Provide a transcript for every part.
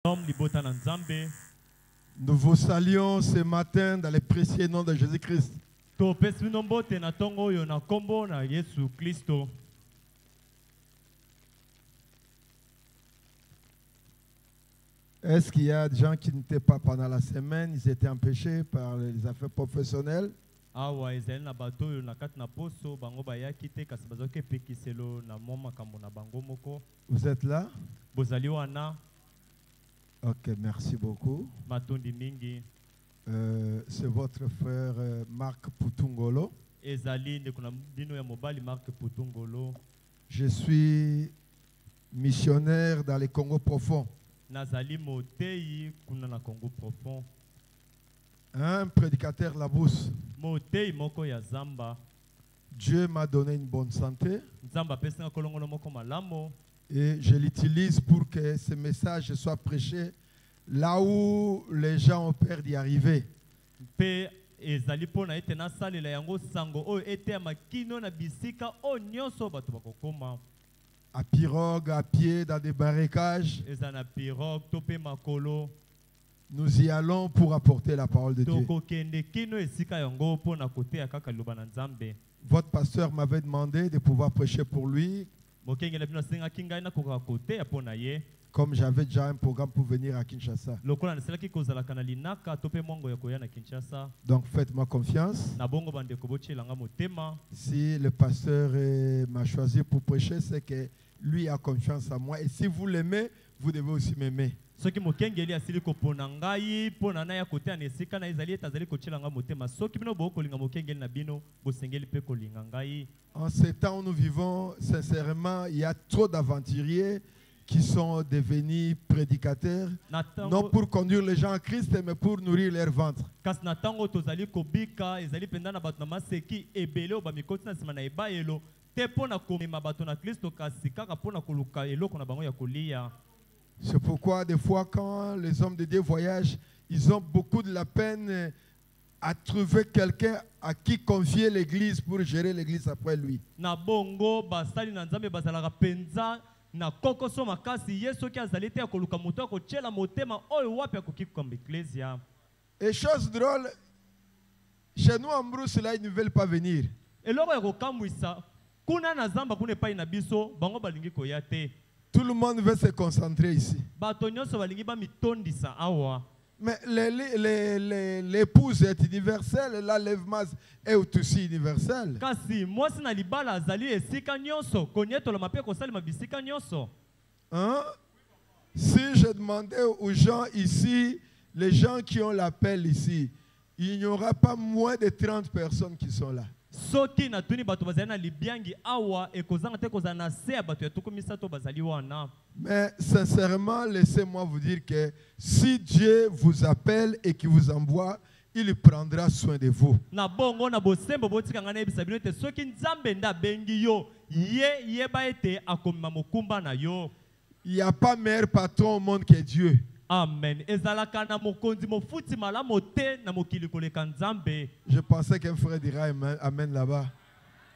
Nous vous saluons ce matin dans le précieux nom de Jésus-Christ. Est-ce qu'il y a des gens qui n'étaient pas pendant la semaine, ils étaient empêchés par les affaires professionnelles? Vous êtes là? Ok, merci beaucoup. C'est votre frère Marc Putungolo. Je suis missionnaire dans le Congo profond. Un prédicateur Labous. Dieu m'a donné une bonne santé. Et je l'utilise pour que ce message soit prêché là où les gens ont peur d'y arriver. À pirogue, à pied, dans des barricages. Nous y allons pour apporter la parole de Dieu. Votre pasteur m'avait demandé de pouvoir prêcher pour lui. Comme j'avais déjà un programme pour venir à Kinshasa. Donc faites-moi confiance. Si le pasteur m'a choisi pour prêcher, c'est que lui a confiance en moi. Et si vous l'aimez, vous devez aussi m'aimer. En ces temps où nous vivons, sincèrement, il y a trop d'aventuriers qui sont devenus prédicateurs, non pour conduire les gens à Christ, mais pour nourrir leur ventre. C'est pourquoi des fois quand les hommes de Dieu voyagent, ils ont beaucoup de la peine à trouver quelqu'un à qui confier l'église pour gérer l'église après lui. Et chose drôle, chez nous en Brousse, là, ils ne veulent pas venir. Tout le monde veut se concentrer ici. Mais l'épouse est universelle, l'enlèvement est aussi universel. Hein? Si je demandais aux gens ici, les gens qui ont l'appel ici, il n'y aura pas moins de 30 personnes qui sont là. Mais sincèrement, laissez-moi vous dire que si Dieu vous appelle et qu'il vous envoie, il prendra soin de vous. Il n'y a pas meilleur patron au monde que Dieu. Amen. Je pensais qu'un frère dirait amen là-bas.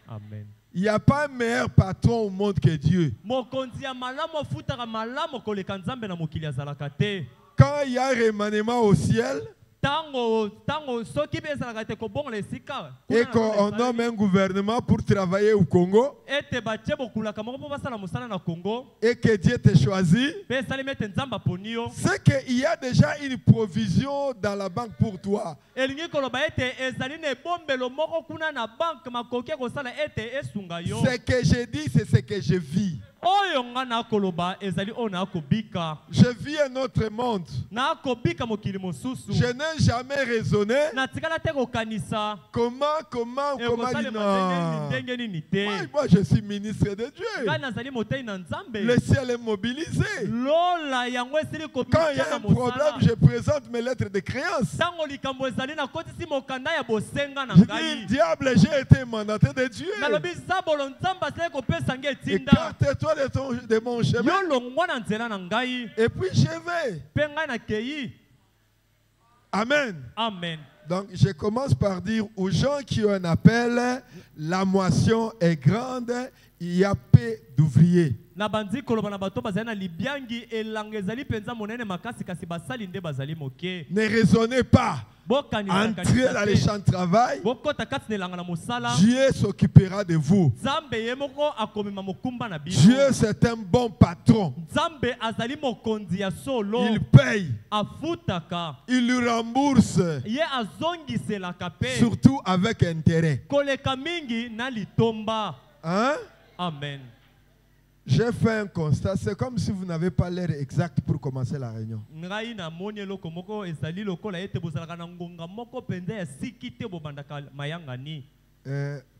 Amen. Il n'y a pas un meilleur patron au monde que Dieu. Quand il y a un remaniement au ciel, et qu'on nomme un gouvernement pour travailler au Congo, et que Dieu te choisit, c'est qu'il y a déjà une provision dans la banque pour toi. Ce que je dis, c'est ce que je vis. Je vis un autre monde. Je n'ai jamais raisonné. Comment dire non. Moi, je suis ministre de Dieu. Le ciel est mobilisé. Quand il y a un problème, je présente mes lettres de créance. Je dis, diable, j'ai été mandaté de Dieu. Écarte-toi de mon chemin. Et puis je vais. Amen. Amen. Donc je commence par dire aux gens qui ont un appel, la moisson est grande, il y a peu d'ouvriers. Ne raisonnez pas. Entrez dans les champs de travail. Dieu s'occupera de vous. Dieu, c'est un bon patron. Il paye. Il lui rembourse. Surtout avec intérêt. Hein? Amen. J'ai fait un constat, c'est comme si vous n'avez pas l'heure exacte pour commencer la réunion.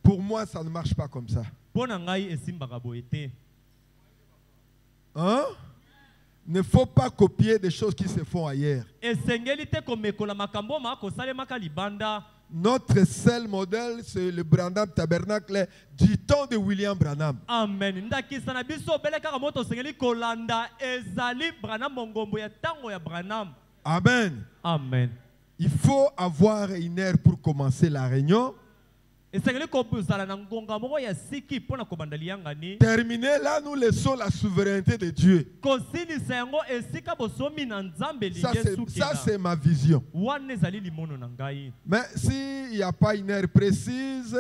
Pour moi, ça ne marche pas comme ça. Hein? Il ne faut pas copier des choses qui se font ailleurs. Notre seul modèle, c'est le Branham Tabernacle du temps de William Branham. Amen. Amen. Amen. Il faut avoir une heure pour commencer la réunion. Terminé là, nous laissons la souveraineté de Dieu. Ça c'est ma vision. Mais s'il n'y a pas une heure précise,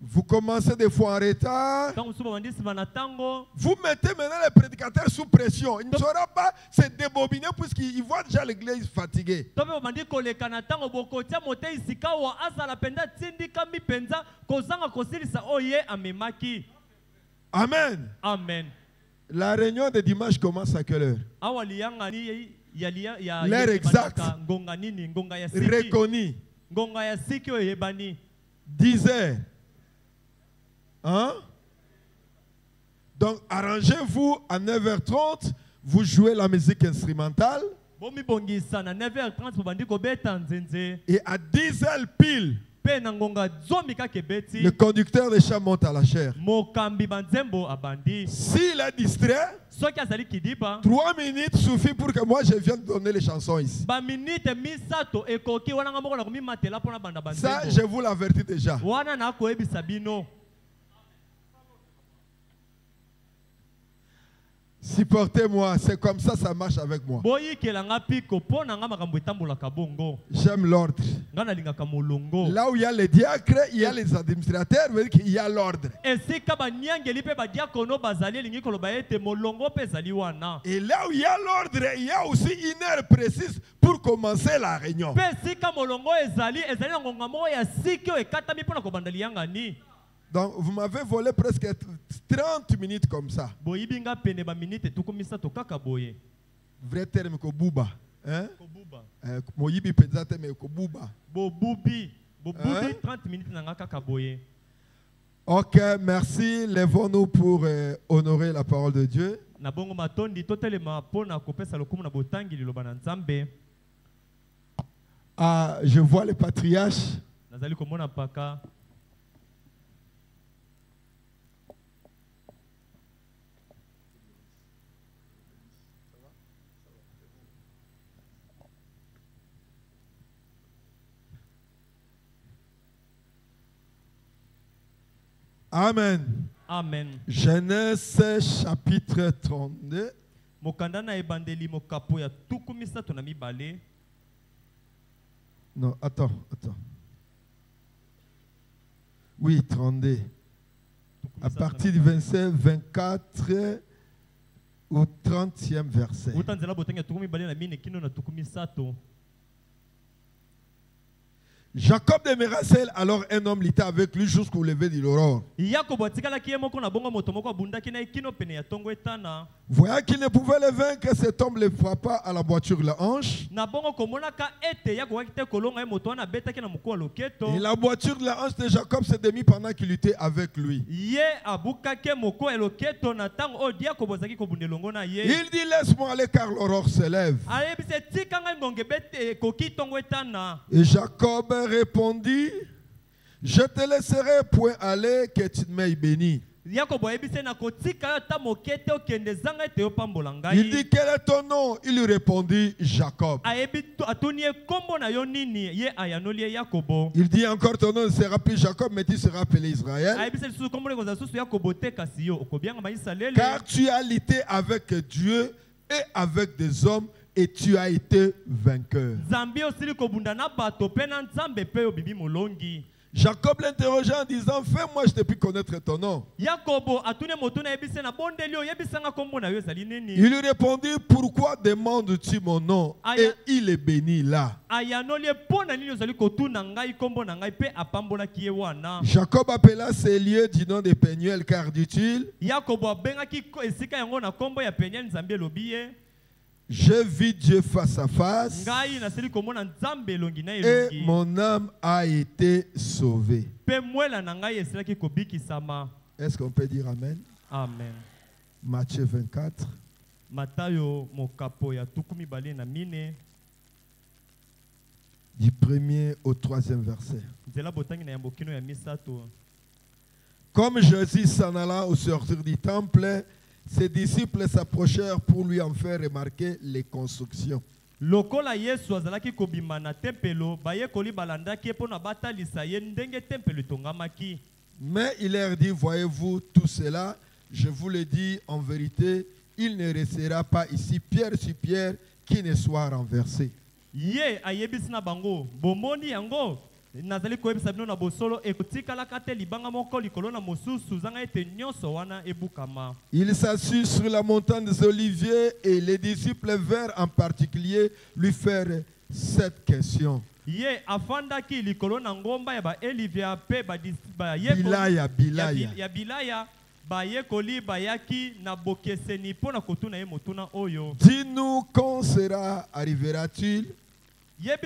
vous commencez des fois en retard. Vous mettez maintenant les prédicateurs sous pression. Il ne saura pas se débobiner puisqu'il voit déjà l'église fatiguée. Amen. Amen. La réunion de dimanche commence à quelle heure? L'heure exacte. Reconnue. 10 heures. Hein? Donc, arrangez-vous à 9h30, vous jouez la musique instrumentale. Et à 10h pile, le conducteur de chant monte à la chaire. S'il est distrait, 3 minutes suffit pour que moi je vienne donner les chansons ici. Ça, je vous l'avertis déjà. Supportez-moi, c'est comme ça, ça marche avec moi. J'aime l'ordre. Là où il y a les diacres, il y a les administrateurs, il y a l'ordre. Et là où il y a l'ordre, il y a aussi une heure précise pour commencer la réunion. Donc, vous m'avez volé presque 30 minutes comme ça. Vrai terme, ko buba. Hein? Moyibi pezate me ko buba. 30 minutes nanga boye. Ok, merci. Lèvons-nous pour honorer la parole de Dieu. Ah, je vois les patriarches. Amen. Amen. Genèse chapitre 32. Non, attends. Oui, 32. À partir du verset 24 au 30e verset. Jacob demeura seul, alors un homme lutta avec lui jusqu'au lever de l'aurore. Voyant qu'il ne pouvait le vaincre, cet homme le frappa à la boiture la hanche. Et la boiture de la hanche de Jacob se démit pendant qu'il luttait avec lui. Il dit, laisse-moi aller car l'aurore se lève. Et Jacob répondit, je te laisserai point aller que tu ne m'aies béni. Il dit quel est ton nom? Il lui répondit Jacob. Il dit encore ton nom ne sera plus Jacob mais tu seras appelé Israël. Car tu as lutté avec Dieu et avec des hommes et tu as été vainqueur. Jacob l'interrogea en disant, fais-moi, je t'ai pu connaître ton nom. Il lui répondit, pourquoi demandes-tu mon nom? Et il est béni là. Jacob appela ces lieux du nom de Pénuel, car dit-il, j'ai vu Dieu face à face et mon âme a été sauvée. Est-ce qu'on peut dire Amen? Amen. Matthieu 24. Du 1er au 3e verset. Comme Jésus s'en alla au sortir du temple, ses disciples s'approchèrent pour lui en faire remarquer les constructions. Mais il leur dit, voyez-vous tout cela, je vous le dis en vérité, il ne restera pas ici pierre sur pierre qui ne soit renversé. Il s'assit sur la montagne des Oliviers et les disciples vinrent en particulier lui faire cette question. Bilaya. Dis-nous quand arrivera-t-il? Et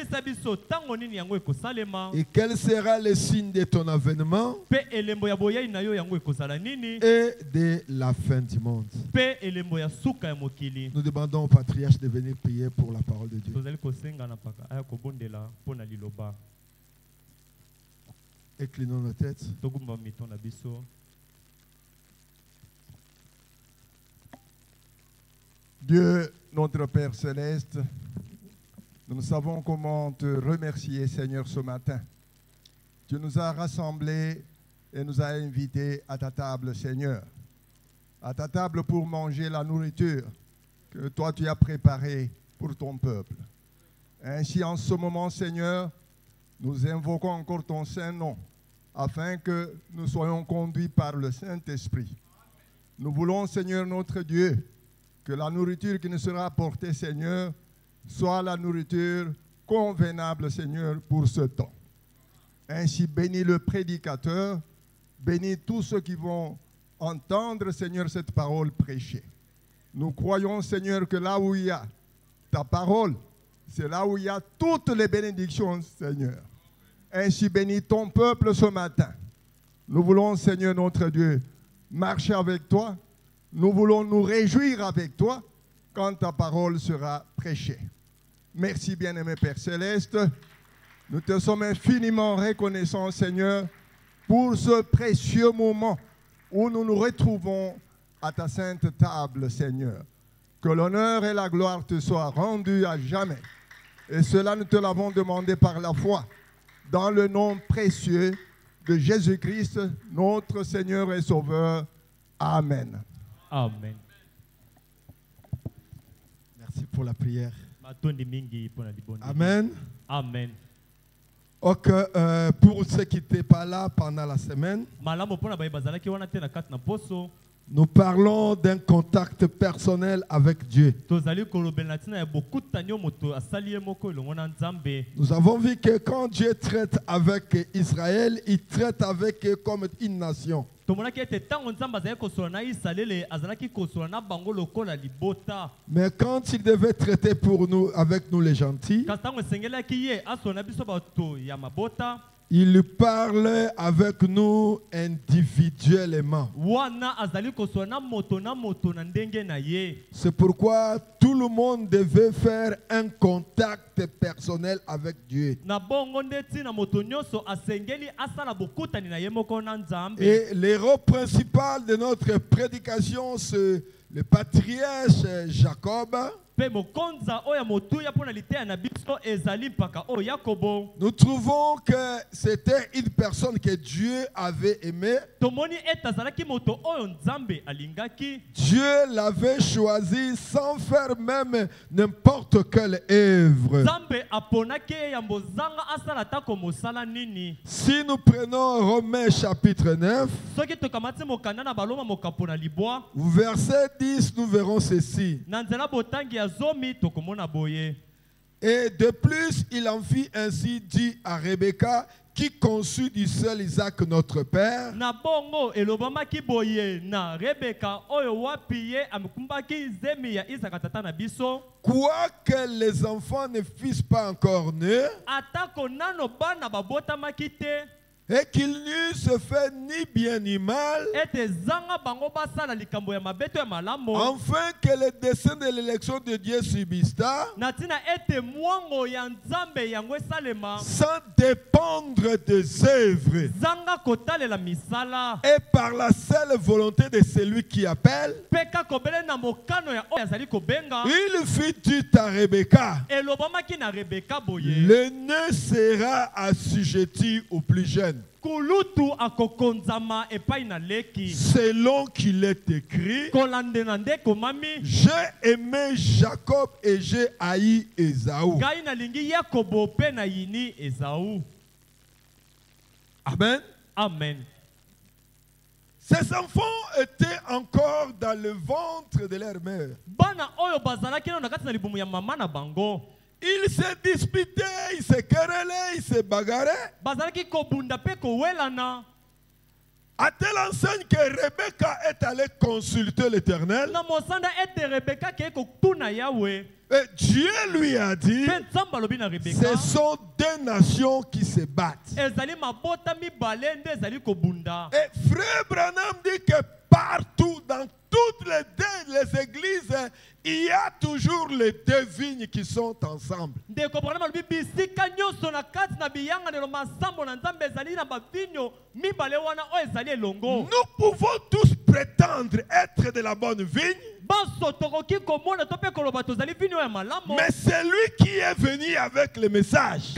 quel sera le signe de ton avènement et de la fin du monde? Nous demandons au patriarche de venir prier pour la parole de Dieu. Inclinons nos têtes. Dieu, notre Père Céleste, nous savons comment te remercier, Seigneur, ce matin. Tu nous as rassemblés et nous as invités à ta table, Seigneur. À ta table pour manger la nourriture que toi tu as préparée pour ton peuple. Ainsi, en ce moment, Seigneur, nous invoquons encore ton Saint-Nom afin que nous soyons conduits par le Saint-Esprit. Nous voulons, Seigneur, notre Dieu, que la nourriture qui nous sera apportée, Seigneur, soit la nourriture convenable, Seigneur, pour ce temps. Ainsi, bénis le prédicateur, bénis tous ceux qui vont entendre, Seigneur, cette parole prêchée. Nous croyons, Seigneur, que là où il y a ta parole, c'est là où il y a toutes les bénédictions, Seigneur. Ainsi, bénis ton peuple ce matin. Nous voulons, Seigneur, notre Dieu, marcher avec toi. Nous voulons nous réjouir avec toi quand ta parole sera prêchée. Merci, bien-aimé Père Céleste. Nous te sommes infiniment reconnaissants, Seigneur, pour ce précieux moment où nous nous retrouvons à ta sainte table, Seigneur. Que l'honneur et la gloire te soient rendus à jamais. Et cela, nous te l'avons demandé par la foi, dans le nom précieux de Jésus-Christ, notre Seigneur et Sauveur. Amen. Amen. Merci pour la prière. Amen. Amen. Ok, pour ceux qui n'étaient pas là pendant la semaine, nous parlons d'un contact personnel avec Dieu. Nous avons vu que quand Dieu traite avec Israël, il traite avec eux comme une nation. Mais quand il devait traiter pour nous, avec nous les gentils, Il parle avec nous individuellement. C'est pourquoi tout le monde devait faire un contact personnel avec Dieu. Et l'héros principal de notre prédication, c'est le patriarche Jacob. Nous trouvons que c'était une personne que Dieu avait aimée. Dieu l'avait choisi sans faire même n'importe quelle œuvre. Si nous prenons Romains chapitre 9, verset 10, nous verrons ceci. Et de plus, il en fit ainsi dit à Rebecca, qui conçut du seul Isaac notre père. Quoique les enfants ne fussent pas encore nés, et qu'il n'eût se fait ni bien ni mal, afin que le dessein de l'élection de Dieu subsista, sans dépendre des œuvres, et par la seule volonté de celui qui appelle, il fit dit à Rebecca, le nœud sera assujetti au plus jeune, selon qu'il est écrit, j'ai aimé Jacob et j'ai haï Ésaü. Amen. Amen. Ces enfants étaient encore dans le ventre de leur mère. Ils se disputaient, ils se querellaient, ils se bagarraient. À telle enseigne que Rebecca est allée consulter l'Éternel. Et Dieu lui a dit, ce sont deux nations qui se battent. Et Frère Branham dit que partout, dans toutes les églises, il y a toujours les deux vignes qui sont ensemble. Nous pouvons tous prétendre être de la bonne vigne, mais c'est lui qui est venu avec le message.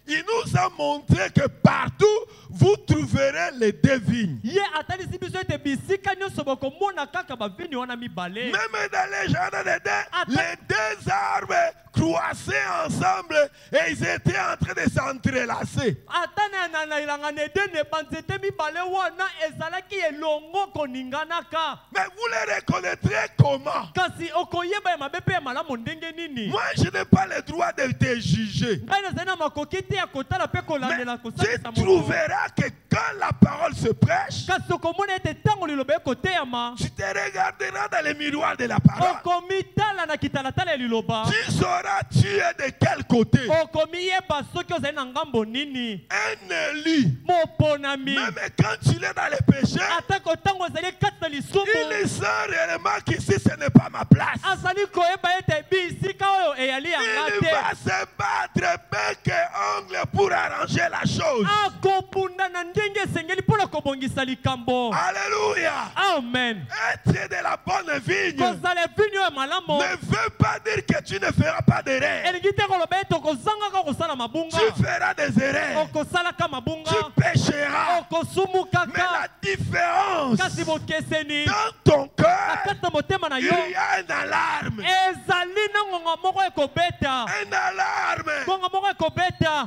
Il nous a montré que partout, vous trouverez les deux vignes. Même dans les jardins d'Éden, les deux arbres croissaient ensemble et ils étaient en train de s'entrelacer. Mais vous les reconnaîtrez comment? Moi, je n'ai pas le droit de te juger. Mais tu trouveras que quand la parole se prêche, tu te regarderas dans le miroir de la parole. Tu sauras tu es de quel côté. Un élu, même quand tu es dans les péchés, il sent réellement qu'ici ce n'est pas ma place. Il va se battre bec et ongle pour arranger la chose. Alléluia. Amen. Être de la bonne vigne ne veut pas dire que tu ne feras pas d'erreur. Tu feras des erreurs. Tu pécheras. Mais la différence, dans ton cœur, il y a une alarme. Une alarme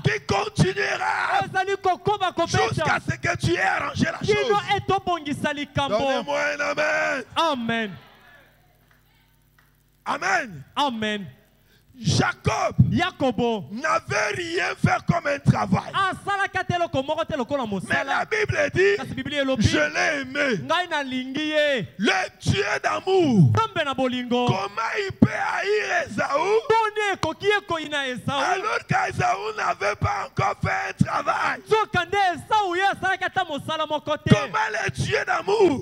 qui continuera jusqu'à ce que tu aies arrangé la chose. Donnez-moi un amen. Amen. Amen. Amen. Jacob n'avait rien fait comme un travail. Mais la Bible dit, je l'ai aimé. Le Dieu d'amour, comment il peut haïr Esaü alors qu'Esaü n'avait pas encore fait un travail? Comment le Dieu d'amour,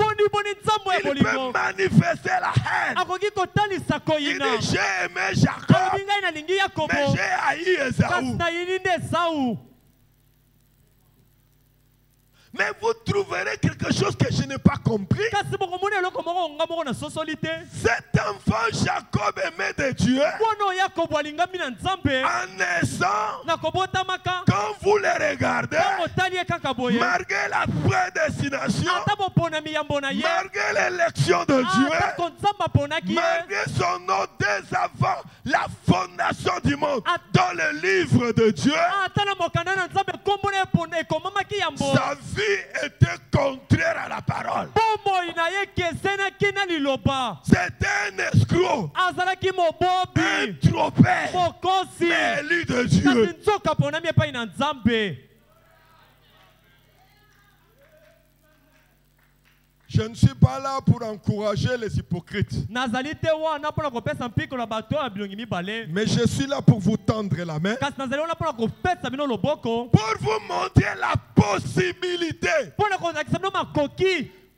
il peut manifester la haine? Il dit, j'ai aimé Jacob, mais j'ai haï Esaü. Mais vous trouverez quelque chose que je n'ai pas compris. Cet enfant Jacob aimait de Dieu. En naissant, quand vous le regardez, malgré la prédestination, malgré l'élection de Dieu, malgré son nom dès avant la fondation du monde, dans le livre de Dieu, sa vie était contraire à la parole. C'était un escroc, un trophée, mais élu de Dieu. Je ne suis pas là pour encourager les hypocrites. Mais je suis là pour vous tendre la main. Pour vous montrer la possibilité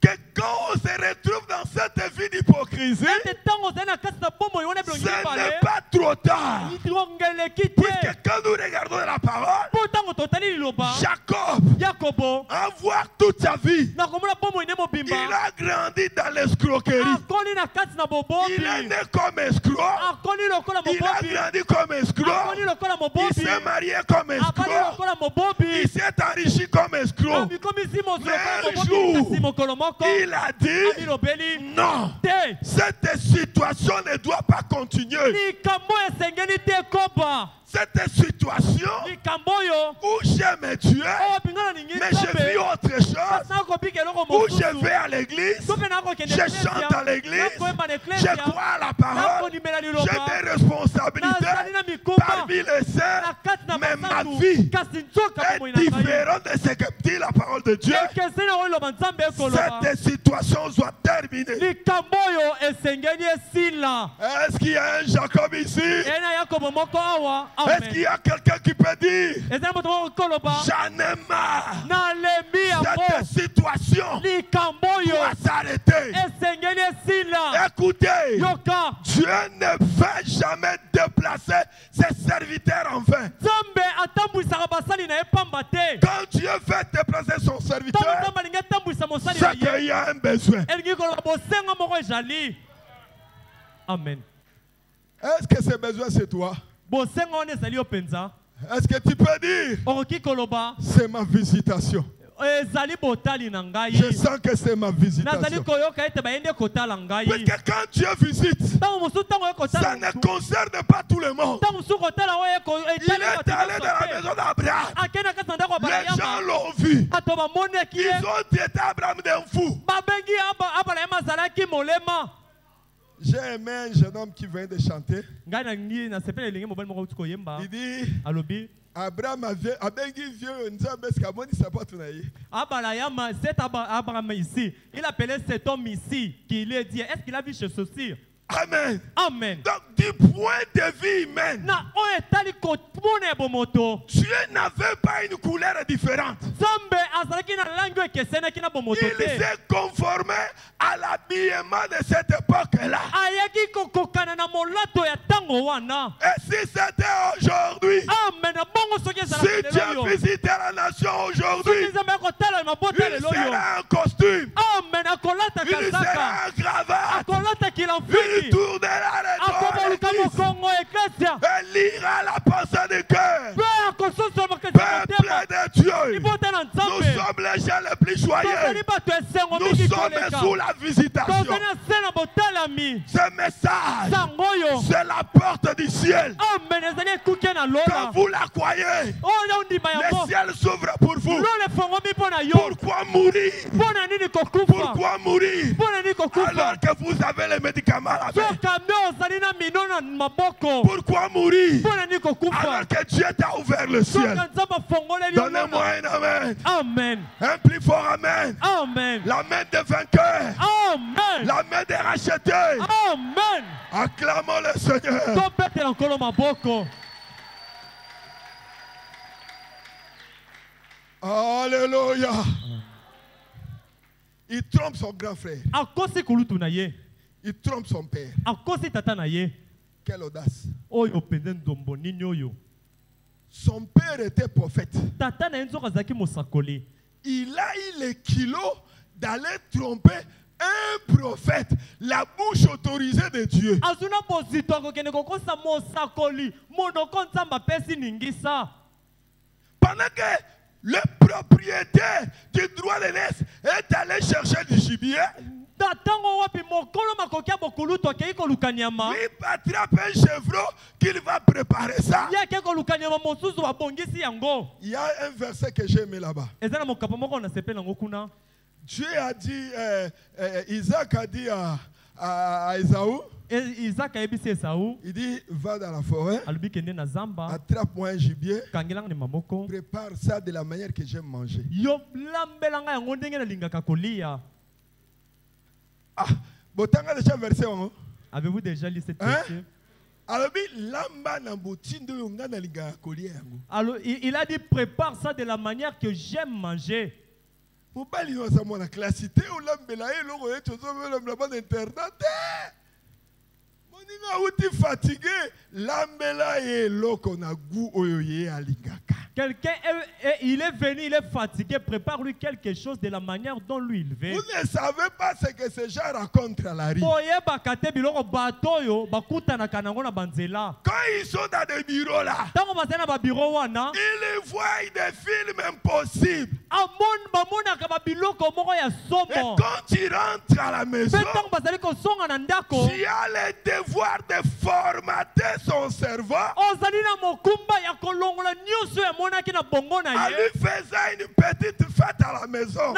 que quand on se retrouve dans cette vie d'hypocrisie, ce n'est pas trop tard. Puisque quand nous regardons la parole, Jacob, en voir toute sa vie, il a grandi dans l'escroquerie. Il est né comme escroc. Il a grandi comme escroc. Il s'est marié comme escroc. Il s'est enrichi comme escroc. Mais un jour, il a dit, non, cette situation ne doit pas continuer. Cette situation où j'aime Dieu, mais je vis autre chose, où je vais à l'église, je chante à l'église, je crois à la parole, j'ai des responsabilités parmi les saints, mais ma vie est différente de ce que dit la parole de Dieu. Cette situation doit terminer. Est-ce qu'il y a un Jacob ici? Est-ce qu'il y a quelqu'un qui peut dire, j'en ai marre, cette situation doit s'arrêter? Écoutez, Dieu ne fait jamais déplacer ses serviteurs en vain. Quand Dieu fait déplacer son serviteur, c'est qu'il y a un besoin. Amen. Est-ce que ce besoin c'est toi? Est-ce que tu peux dire, c'est ma visitation? Je sens que c'est ma visitation. Parce que quand Dieu visite, ça ne concerne pas tout le monde. Il est allé dans la maison d'Abraham. Les gens l'ont vu. Ils ont traité Abraham d'un fou. J'ai aimé un jeune homme qui vient de chanter. Il dit, Abraham a bengi vieux, Abraham ici, il appelait cet homme ici qui lui a dit, est-ce qu'il a vu chez ceci? Amen. Amen. Donc, du point de vue humain, Dieu n'avait pas une couleur différente. Il s'est conformé à l'habillement de cette époque-là. Et si c'était aujourd'hui, si Dieu visitait la nation aujourd'hui, il sera en costume, il sera en cravate, il tournera les doigts et lira la pensée du cœur. Peuple de Dieu, nous sommes les gens les plus joyeux. Nous sommes sous la visitation. Ce message, c'est la porte du ciel. Quand vous la croyez, le ciel s'ouvre pour vous. Pourquoi mourir? Pourquoi mourir alors que vous avez les médicaments à la main? Pourquoi mourir Alors que Dieu t'a ouvert le ciel. Donnez-moi un amen. Amen. Un plus fort amen. Amen. La main des vainqueurs. Amen. La main des rachetés. Amen. Acclamons le Seigneur. Alléluia. Il trompe son grand frère. Il trompe son père. Quelle audace. Son père était prophète. Il a eu le kilo d'aller tromper un prophète, la bouche autorisée de Dieu. Pendant que le propriétaire du droit de l'aise est allé chercher du gibier, lui attrape un chevreau qu'il va préparer ça. Il y a un verset que j'ai mis là-bas. Dieu a dit, Isaac a dit à Esaü, il dit, va dans la forêt, attrape-moi un gibier, prépare ça de la manière que j'aime manger. Ah, avez-vous déjà lu cette verset? Alors, il a dit, prépare ça de la manière que j'aime manger. Quelqu'un, il est venu, il est fatigué, prépare-lui quelque chose de la manière dont lui il veut. Vous ne savez pas ce que ces gens racontent à la rue. Quand ils sont dans des bureaux là, ils voient des films impossibles. Et quand tu rentres à la maison, tu as le devoir de formater son cerveau en lui faisant une petite fête à la maison.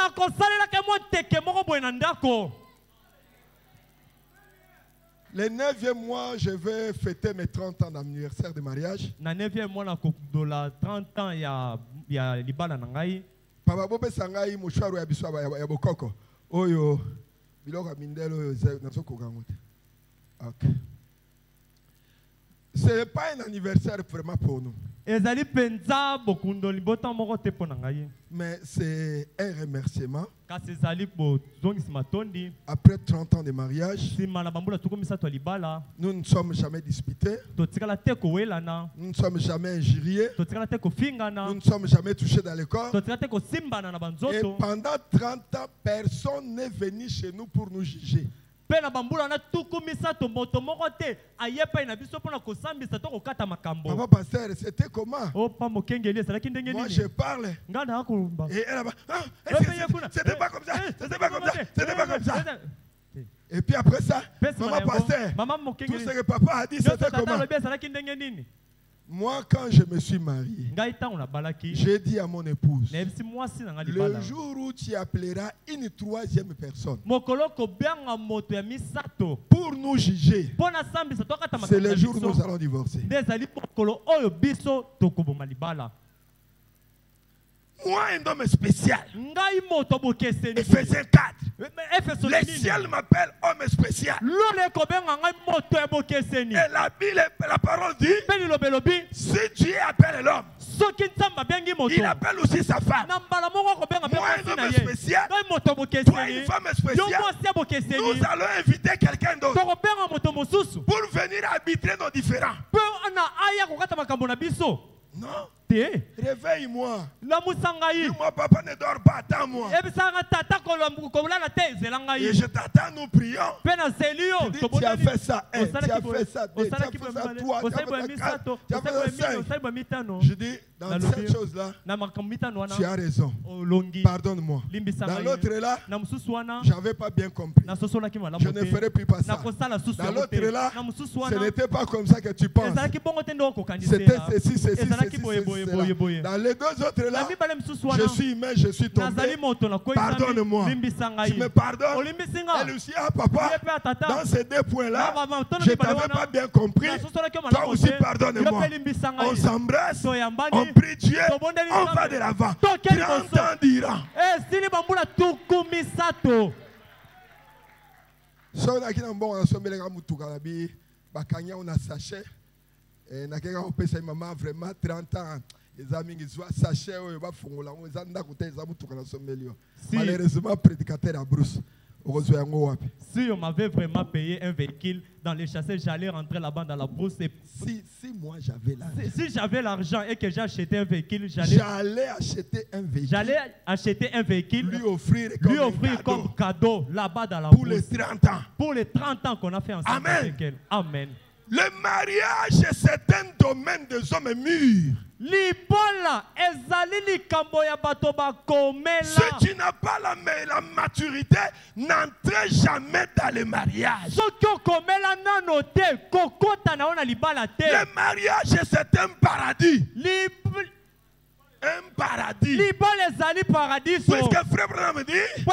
Le 9e mois, je vais fêter mes 30 ans d'anniversaire de mariage. Papa Bobe Sangai Moucharo Yabiswa Yabokoko. Oyo Biloko Mindelo Nasoko Gamote. Ok. Ce n'est pas un anniversaire vraiment pour nous. Mais c'est un remerciement. Après 30 ans de mariage, nous ne sommes jamais disputés. Nous ne sommes jamais injuriés. Nous ne sommes jamais touchés dans le corps. Et pendant 30 ans, personne n'est venu chez nous pour nous juger. Papa pasteur, c'était comment? Moi je parle. Et elle c'était pas comme ça. C'était pas comme ça. C'était pas comme ça. Et puis après ça, maman pasteur, tout ce que papa a dit, c'était comment? Moi, quand je me suis marié, j'ai dit à mon épouse, le jour où tu appelleras une 3e personne pour nous juger, c'est le jour où nous allons divorcer. Moi, un homme spécial. Ephésiens 4. Le ciel m'appelle homme spécial. Et la Bible, la parole dit, si Dieu appelle l'homme, il appelle aussi sa femme. Moi, un homme spécial, toi, une femme spéciale, nous allons inviter quelqu'un d'autre pour venir arbitrer nos différends. Non. Réveille-moi. Dis-moi, papa ne dort pas, attends-moi. Et je t'attends, nous prions. Dis, tu as fait ça, tu as fait ça, tu as fait ça, toi, tu as fait ça, 5. Je dis, dans cette chose-là, tu as raison. Pardonne-moi. Dans l'autre là, je n'avais pas bien compris. Je ne ferai plus pas ça. Dans l'autre là, ce n'était pas comme ça que tu penses. C'était ceci, ceci, ceci. cela. Dans les deux autres là, je suis humain, je suis tombé. Pardonne-moi. Tu me pardonnes. Elle aussi, ah papa, dans ces deux points-là, je ne t'avais pas bien compris. Toi aussi, pardonne-moi. On s'embrasse, on prie Dieu, on va de l'avant. 30 ans d'Iran. So na kina mbongo na sombele ka mutuka na bi bakanya on a sachet na keka opesa mama vraiment 30 ans les amis qui soit sachet o ba fungola on za ndako te za mutuka na sombele yo malheureusement prédicateur à Bruce. Si on m'avait vraiment payé un véhicule dans les chassés, j'allais rentrer là-bas dans la brousse. Si moi j'avais l'argent. Si j'avais l'argent et que j'ai acheté un véhicule, j'allais acheter un véhicule. Lui offrir comme cadeau là-bas dans la brousse. Pour les 30 ans. Pour les 30 ans qu'on a fait ensemble avec elle. Amen. Le mariage, c'est un domaine des hommes mûrs. Ceux qui n'ont pas la maturité n'entrent jamais dans le mariage. Le mariage, c'est un paradis. Un paradis. Puisque frère Branham dit que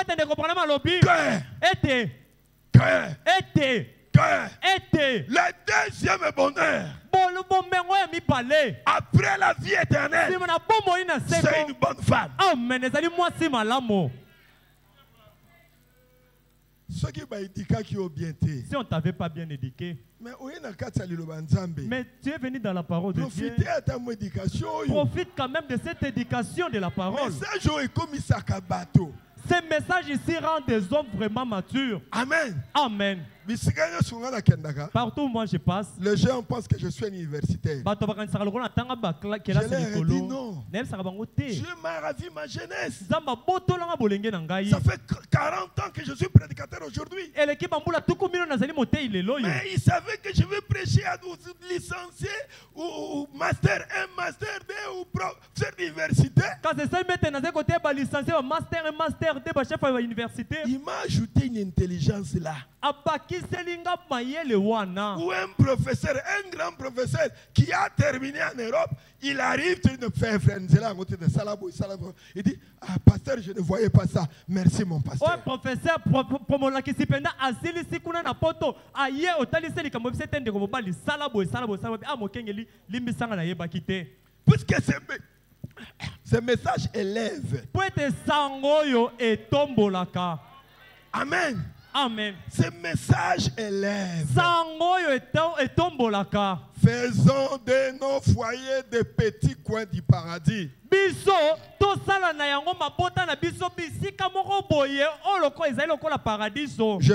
le deuxième bonheur après la vie éternelle, c'est une bonne femme. Si on ne t'avait pas bien éduqué, mais tu es venu dans la parole de Dieu. Profite quand même de cette éducation de la parole. Ces messages ici rendent des hommes vraiment matures. Amen. Amen. Partout où moi je passe, les gens pensent que je suis un universitaire. Je leur ai dit non. Dieu m'a ravi ma jeunesse. Ça fait 40 ans que je suis prédicateur aujourd'hui. Mais ils savaient que je vais prêcher à des licenciés ou master 1, master 2 ou professeur d'université. Il m'a ajouté une intelligence là. Ou un professeur, un grand professeur qui a terminé en Europe, il arrive, tu ne fais frère, il dit, ah pasteur, je ne voyais pas ça. Merci mon pasteur. Un professeur, puisque ce message élève. Amen. Amen. Ce message élève. Faisons de nos foyers des petits coins du paradis. Je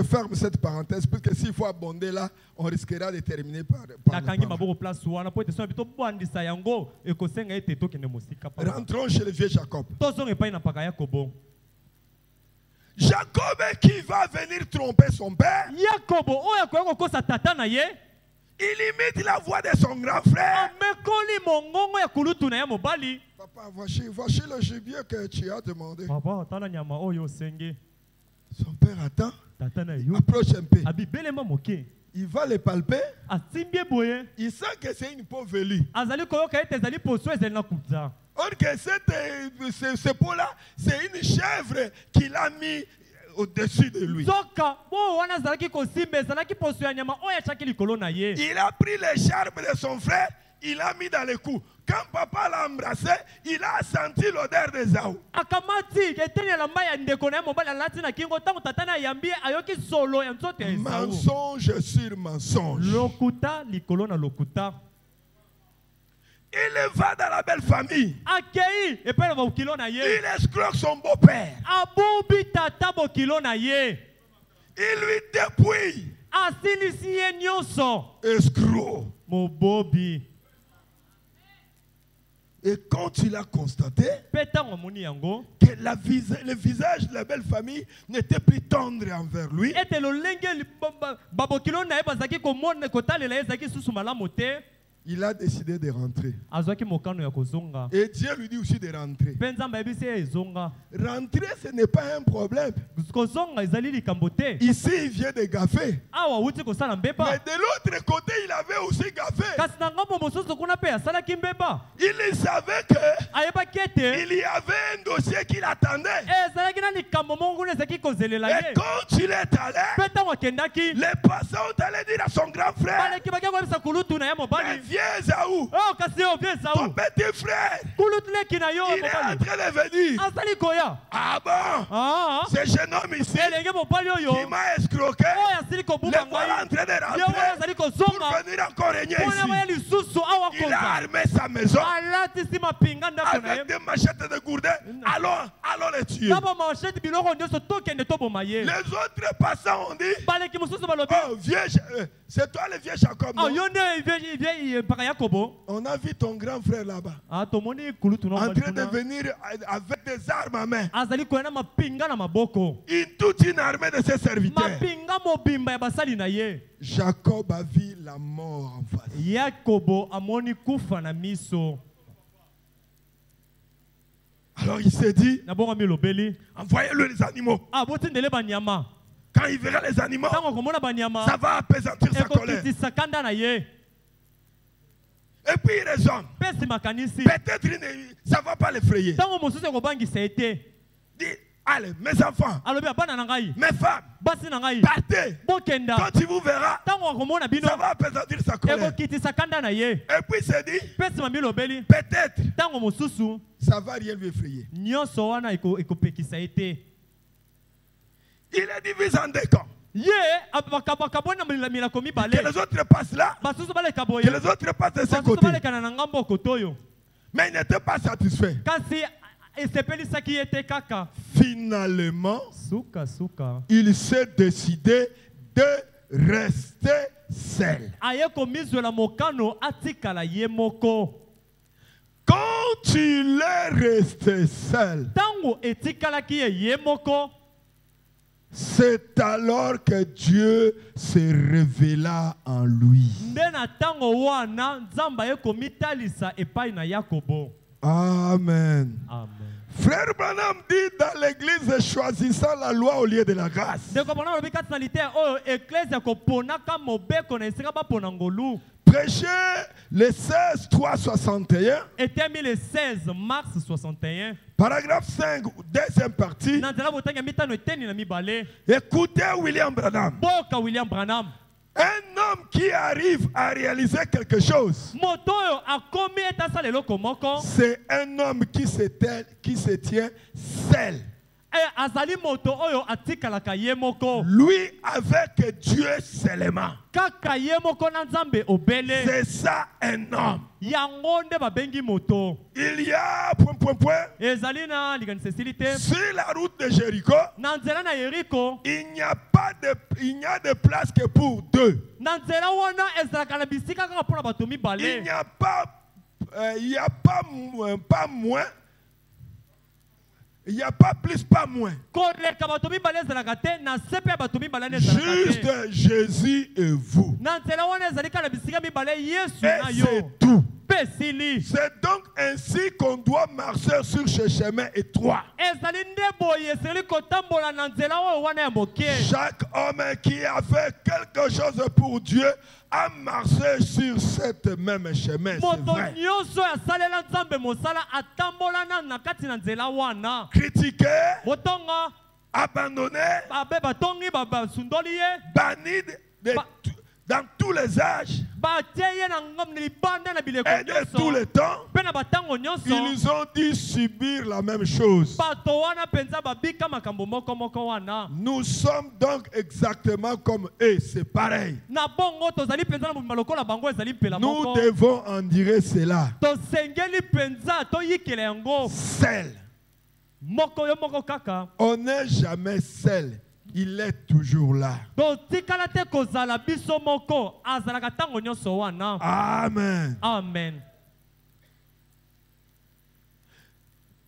ferme cette parenthèse parce que s'il faut abonder là, on risquera de terminer par rentrons chez le vieux Jacob. Jacob qui va venir tromper son père. Il imite la voix de son grand frère. Papa, voici le gibier que tu as demandé. Son père attend. Approche un peu. Il va le palper. Il sent que c'est une peau velue. Or que ce pot-là, c'est une chèvre qu'il a mis au-dessus de lui. Il a pris l'écharpe de son frère, il a mis dans le cou. Quand papa l'a embrassé, il a senti l'odeur des Ésaü. Mensonge sur mensonge. Il va dans la belle famille. Il escroque son beau-père. Il lui dépouille. Escroc. Et quand il a constaté que le visage de la belle famille n'était plus tendre envers lui, il a décidé de rentrer. Et Dieu lui dit aussi de rentrer. Rentrer, ce n'est pas un problème. Ici, il vient de gaffer. Mais de l'autre côté, il avait aussi gaffé. Il savait que il y avait un dossier qui l'attendait. Et quand il est allé, les passants ont allé dire à son grand frère, mais viens Esaü, ton petit frère, il est en train de venir. Ah bon, ce jeune homme ici qui m'a escroqué, les voilà en train de rentrer pour venir encore régner ici. Il a armé sa maison avec des machettes de gourdin. Allons les tuer. Les autres passants ont dit, oh vieux, c'est toi le vieux Jacob. On a vu ton grand frère là-bas en train de venir avec des armes à main. Toute une armée de ses serviteurs. Jacob a vu la mort en face. Alors il s'est dit, envoyez-le les animaux. Quand il verra les animaux, ça va apaisantir sa colère. Et puis il raisonne. Peut-être ça ne va pas l'effrayer. Dit, allez, mes enfants, mes femmes, partez. Quand tu vous verras, ça va apaisantir sa colère. Et puis il s'est dit, peut-être ça ne va rien lui effrayer. Il est divisé en deux camps. Que les autres passent là, que les autres passent de ce côté. Mais il n'était pas satisfait. Finalement, il s'est décidé de rester seul. Quand il est resté seul, c'est alors que Dieu se révéla en lui. Amen. Amen. Frère Branham dit dans l'église, choisissant la loi au lieu de la grâce. Prêcher le 16-3-61. Le 16 mars 61. Paragraphe 5, deuxième partie. Écoutez William Branham. Un homme qui arrive à réaliser quelque chose, c'est un homme qui se tient seul. Lui avec Dieu seulement. C'est ça un homme. Il y a sur la route de Jéricho, il n'y a de place que pour deux. Il n'y a pas moins. Il n'y a pas plus, pas moins. Juste Jésus et vous. Et c'est tout. C'est donc ainsi qu'on doit marcher sur ce chemin étroit. Chaque homme qui a fait quelque chose pour Dieu a marché sur cette même chemin. Critiquer, abandonner, banni dans tous les âges et de tous les temps, ils ont dû subir la même chose. Nous sommes donc exactement comme eux, c'est pareil. Nous devons en dire cela. Seul. On n'est jamais seul. Il est toujours là. Amen. Amen.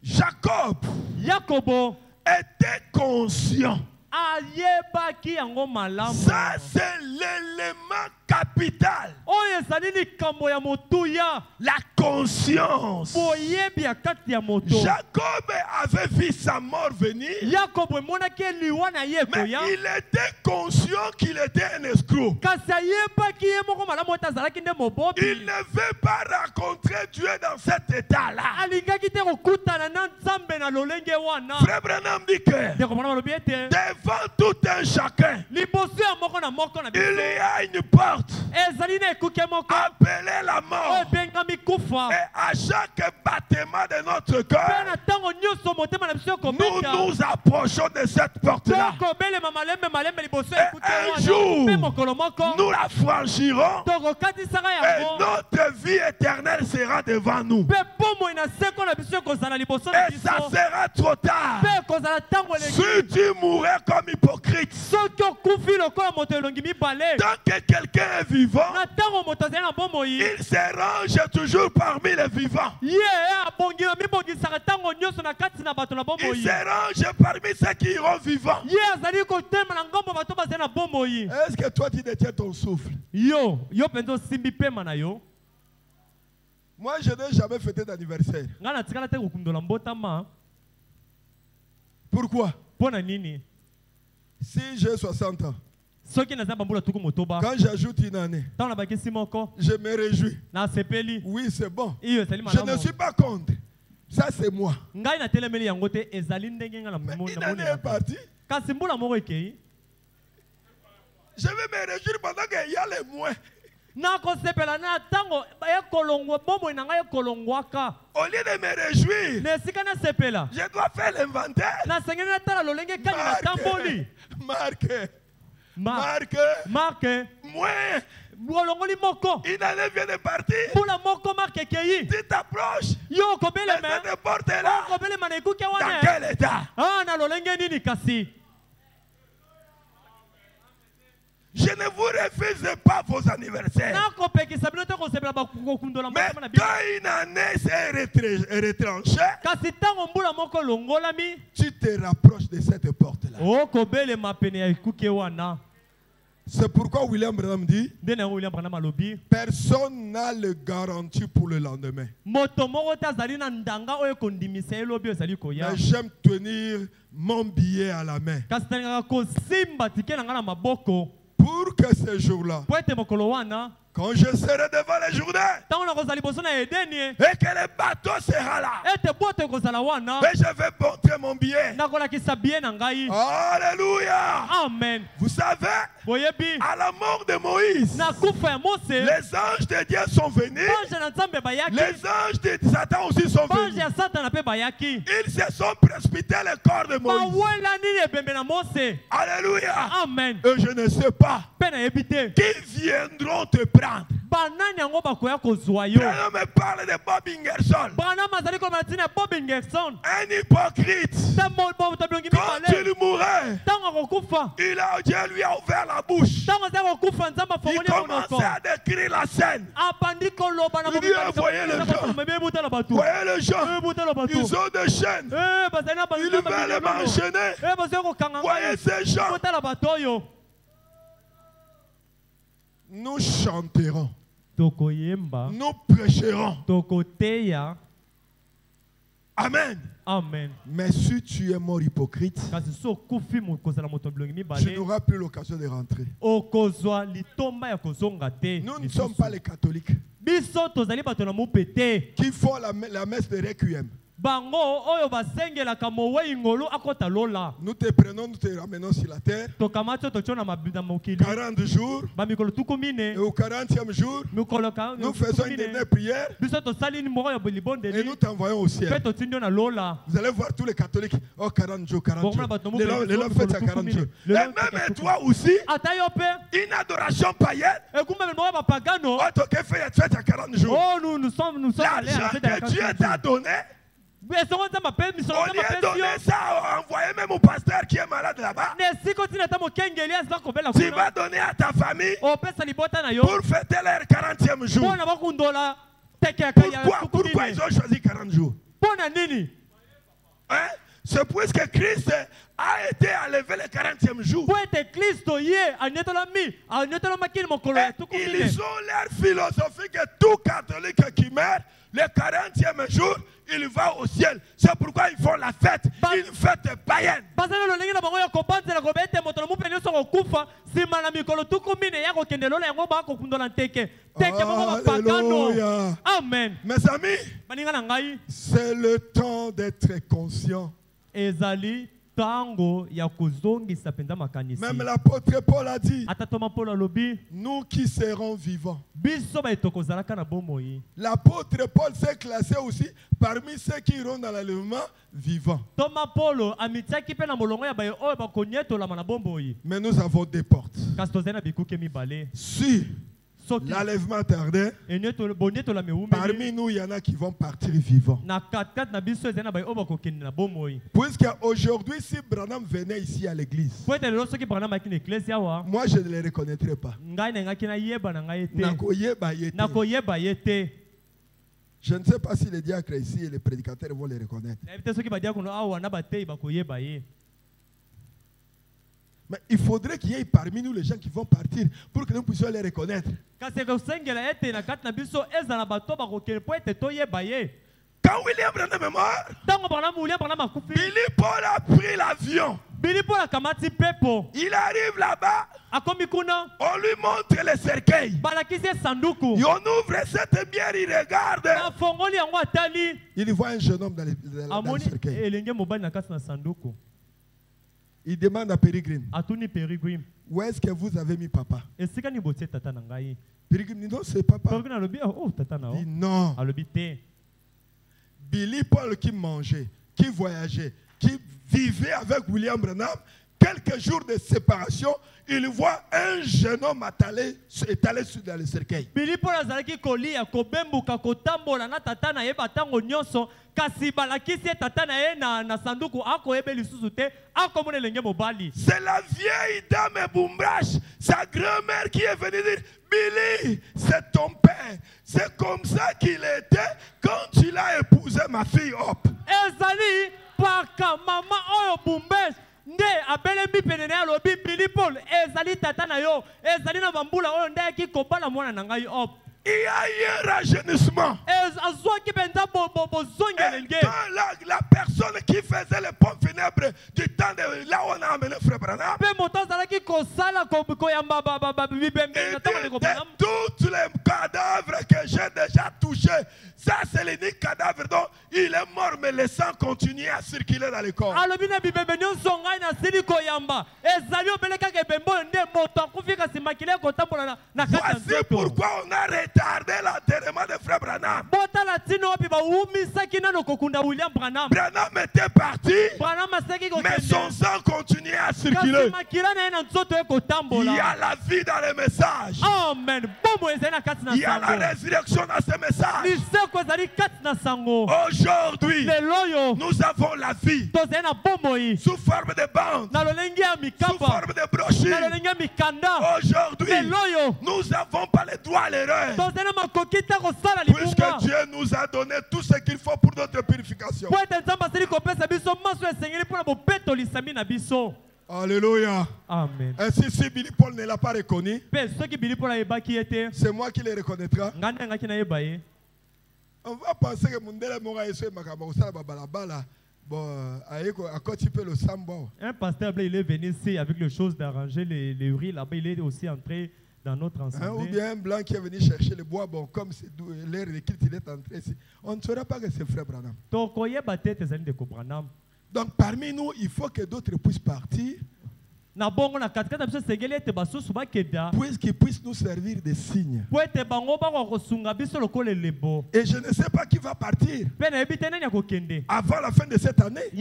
Jacob était conscient. Ça, c'est l'élément capital. La conscience. Jacob avait vu sa mort venir. Mais il était conscient qu'il était un escroc. Il ne veut pas rencontrer Dieu dans cet état-là. Frère Branham dit que devant tout un chacun, il y a une porte appelée la mort. Et à chaque battement de notre cœur, nous nous approchons de cette porte-là. Et un jour, nous la franchirons et notre vie éternelle sera devant nous. Et ça sera trop tard. Si tu mourrais comme hypocrite, tant que quelqu'un est vivant, il se range toujours parmi les vivants. Il se range parmi ceux qui iront vivants. Est-ce que toi tu détiens ton souffle? Moi je n'ai jamais fêté d'anniversaire. Pourquoi? Si j'ai 60 ans, quand j'ajoute une année, je me réjouis. Oui, c'est bon. Je ne suis pas contre. Ça, c'est moi. Mais une année est partie. Je vais me réjouir pendant qu'il y a les moins. Au lieu de me réjouir, je dois faire l'inventaire. Marque. Moins. Une année vient de partir. Tu t'approches. Cette porte est là. Dans quel état? Je ne vous refuse pas vos anniversaires. Mais quand une année s'est retranchée, tu te rapproches de cette porte-là. C'est pourquoi William Branham dit, personne n'a le garantie pour le lendemain. Mais j'aime tenir mon billet à la main. Pour que ce jour-là, quand je serai devant les journées, et que le bateau sera là, et je vais porter mon billet. Alléluia. Amen. Vous savez, à la mort de Moïse, les anges de Dieu sont venus. Les anges de Satan aussi sont venus. Ils se sont précipités le corps de Moïse. Alléluia. Amen. Et je ne sais pas qui viendront te prendre. Branham me parle de Bob Ingerson. Un hypocrite. Quand il mourait, Dieu lui a ouvert la bouche. Il commençait à décrire la scène. Il dit, voyez les gens. Ils ont des chaînes. Ils veulent m'enchaîner. Voyez ces gens. Nous chanterons. Nous prêcherons. Amen. Amen. Mais si tu es mort hypocrite, tu n'auras plus l'occasion de rentrer. Nous ne sommes pas les catholiques qui font la messe de Requiem. Nous te prenons, nous te ramenons sur la terre. 40 jours. Et au 40e jour, nous faisons une dernière prière. Et nous t'envoyons au ciel. Vous allez voir tous les catholiques. Oh, 40 jours, 40 jours. Les hommes fêtent à 40 jours. Et même toi aussi, une adoration païenne. Oh, tu fais à 40 jours. L'argent que Dieu t'a donné, on lui a donné ça, envoyé même au pasteur qui est malade là-bas. Tu vas donner à ta famille pour fêter leur 40e jour. Pourquoi ils ont choisi 40 jours? Hein? C'est puisque Christ a été enlevé le 40e jour. Et ils ont leur philosophie que tout catholique qui meurt, le 40e jour, il va au ciel. C'est pourquoi ils font la fête, une fête païenne. Alléluia. Amen. Mes amis, c'est le temps d'être conscient. Même l'apôtre Paul a dit, nous qui serons vivants. L'apôtre Paul s'est classé aussi parmi ceux qui iront dans l'enlèvement vivants. Mais nous avons des portes. Si l'enlèvement tardait, parmi nous, il y en a qui vont partir vivants. Puisqu'aujourd'hui, si Branham venait ici à l'église, moi, je ne les reconnaîtrais pas. Je ne sais pas si les diacres ici et les prédicateurs vont les reconnaître. Mais il faudrait qu'il y ait parmi nous les gens qui vont partir pour que nous puissions les reconnaître. Quand William Branham est mort, Billy Paul a pris l'avion. Il arrive là-bas. On lui montre le cercueil. Et on ouvre cette bière, il regarde. Il voit un jeune homme dans le cercueil. Il demande à Pérégrine, où est-ce que vous avez mis papa? Pérégrine dit non, c'est papa. Il dit non. Billy Paul qui mangeait, qui voyageait, qui vivait avec William Branham, quelques jours de séparation, il voit un jeune homme étalé sur le cercueil. Billy Paul azalaki kolia kobembuka kotambola na tata na yeba tango nyonso kasi balakisi tata na ye na sanduku ako yebe lisusu te ako mona lenge mobali. C'est la vieille dame Boumbrache, sa grand-mère qui est venue dire Billy, c'est ton père. C'est comme ça qu'il était quand il a épousé ma fille Hop. Ezali paka mama oyo Boumbrache. Nde abele mi penene alobi Billy Paul ezali tata na yo ezali na bambula oyo nde ki kobala mwana na ngai Hop. Il y a eu un rajeunissement. Et la personne qui faisait les pompes funèbres du temps de là où on a amené Frère Branham, de tous les cadavres que j'ai déjà touchés, ça c'est l'unique cadavre dont il est mort, mais le sang continue à circuler dans le corps. Voici pourquoi on a retardé l'enterrement de Frère Branham. Branham était parti, mais son sang continuait à circuler. Il y a la vie dans le message. Amen. Il y a la résurrection dans ce message. Aujourd'hui, nous avons la vie sous forme de bandes, sous forme de brochures. Aujourd'hui, nous n'avons pas le droit à l'erreur, puisque Dieu nous a donné tout ce qu'il faut pour notre purification. Alléluia. Amen. Ainsi, si Billy Paul ne l'a pas reconnu, c'est moi qui le reconnaîtra. On va penser que Mundela Mora est Makamausa Babalabala. Bon, à quoi tu peux le sambo. Un pasteur, il est venu ici avec le chose d'arranger les riz là-bas. Il est aussi entré dans notre ensemble. Ou bien un blanc qui est venu chercher le bois. Bon, comme c'est l'air de qu'il est entré ici. On ne saura pas que c'est Frère Branham. Donc parmi nous, il faut que d'autres puissent partir. Puisqu'ils puissent nous servir des signes. Et je ne sais pas qui va partir avant la fin de cette année.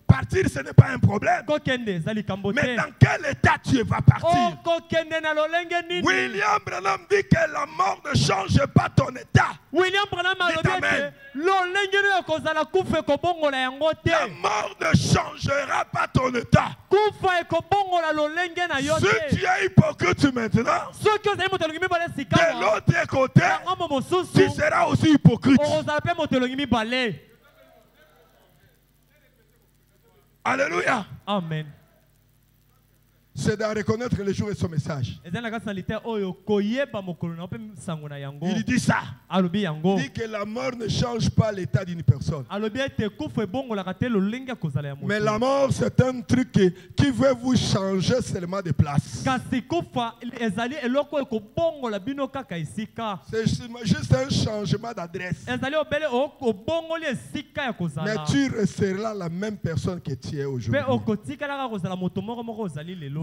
Partir, ce n'est pas un problème. Mais dans quel état tu vas partir? William Branham dit que la mort ne change pas ton état. William Branham a dit la mort ne changera pas ton état. Si tu es hypocrite maintenant, de l'autre côté, tu seras aussi hypocrite. Alléluia. Amen. C'est de reconnaître le jour et son message. Il dit ça. Il dit que la mort ne change pas l'état d'une personne. Mais la mort, c'est un truc qui veut vous changer seulement de place. C'est juste un changement d'adresse. Mais tu resteras la même personne que tu es aujourd'hui.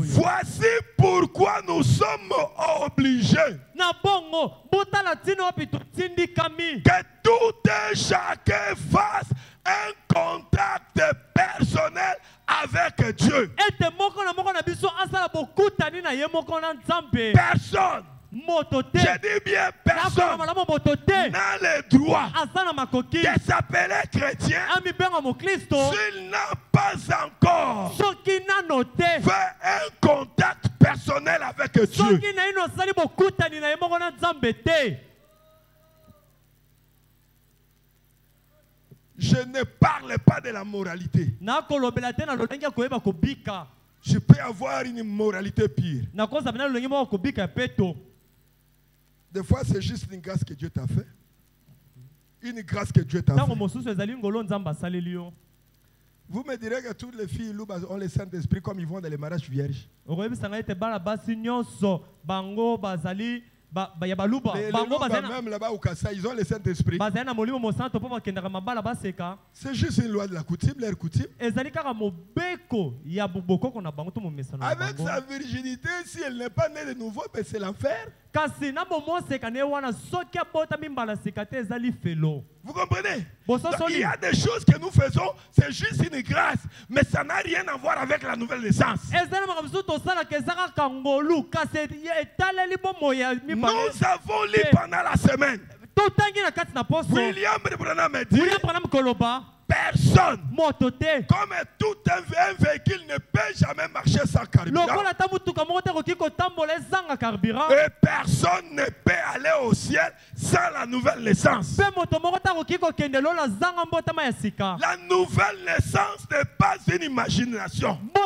Voici pourquoi nous sommes obligés que tout et chacun fasse un contact personnel avec Dieu. Personne. Je dis bien personne n'a le droit de s'appeler chrétien s'il n'a pas encore fait un contact personnel avec Dieu. Je ne parle pas de la moralité. Je peux avoir une moralité pire. Des fois, c'est juste une grâce que Dieu t'a fait. Une grâce que Dieu t'a fait. Vous me direz que toutes les filles ont le Saint-Esprit comme ils vont dans les mariages vierges. Même là-bas au Kassa, ils ont le Saint-Esprit. C'est juste une loi de la coutume, leur coutume. Avec sa virginité, si elle n'est pas née de nouveau, c'est l'enfer. Vous comprenez? Donc, il y a des choses que nous faisons, c'est juste une grâce, mais ça n'a rien à voir avec la nouvelle naissance. Nous avons lu pendant la semaine. William Branham dit personne, comme tout un véhicule ne peut jamais marcher sans carburant. Et personne ne peut aller au ciel sans la nouvelle naissance. La nouvelle naissance n'est pas une imagination. Ce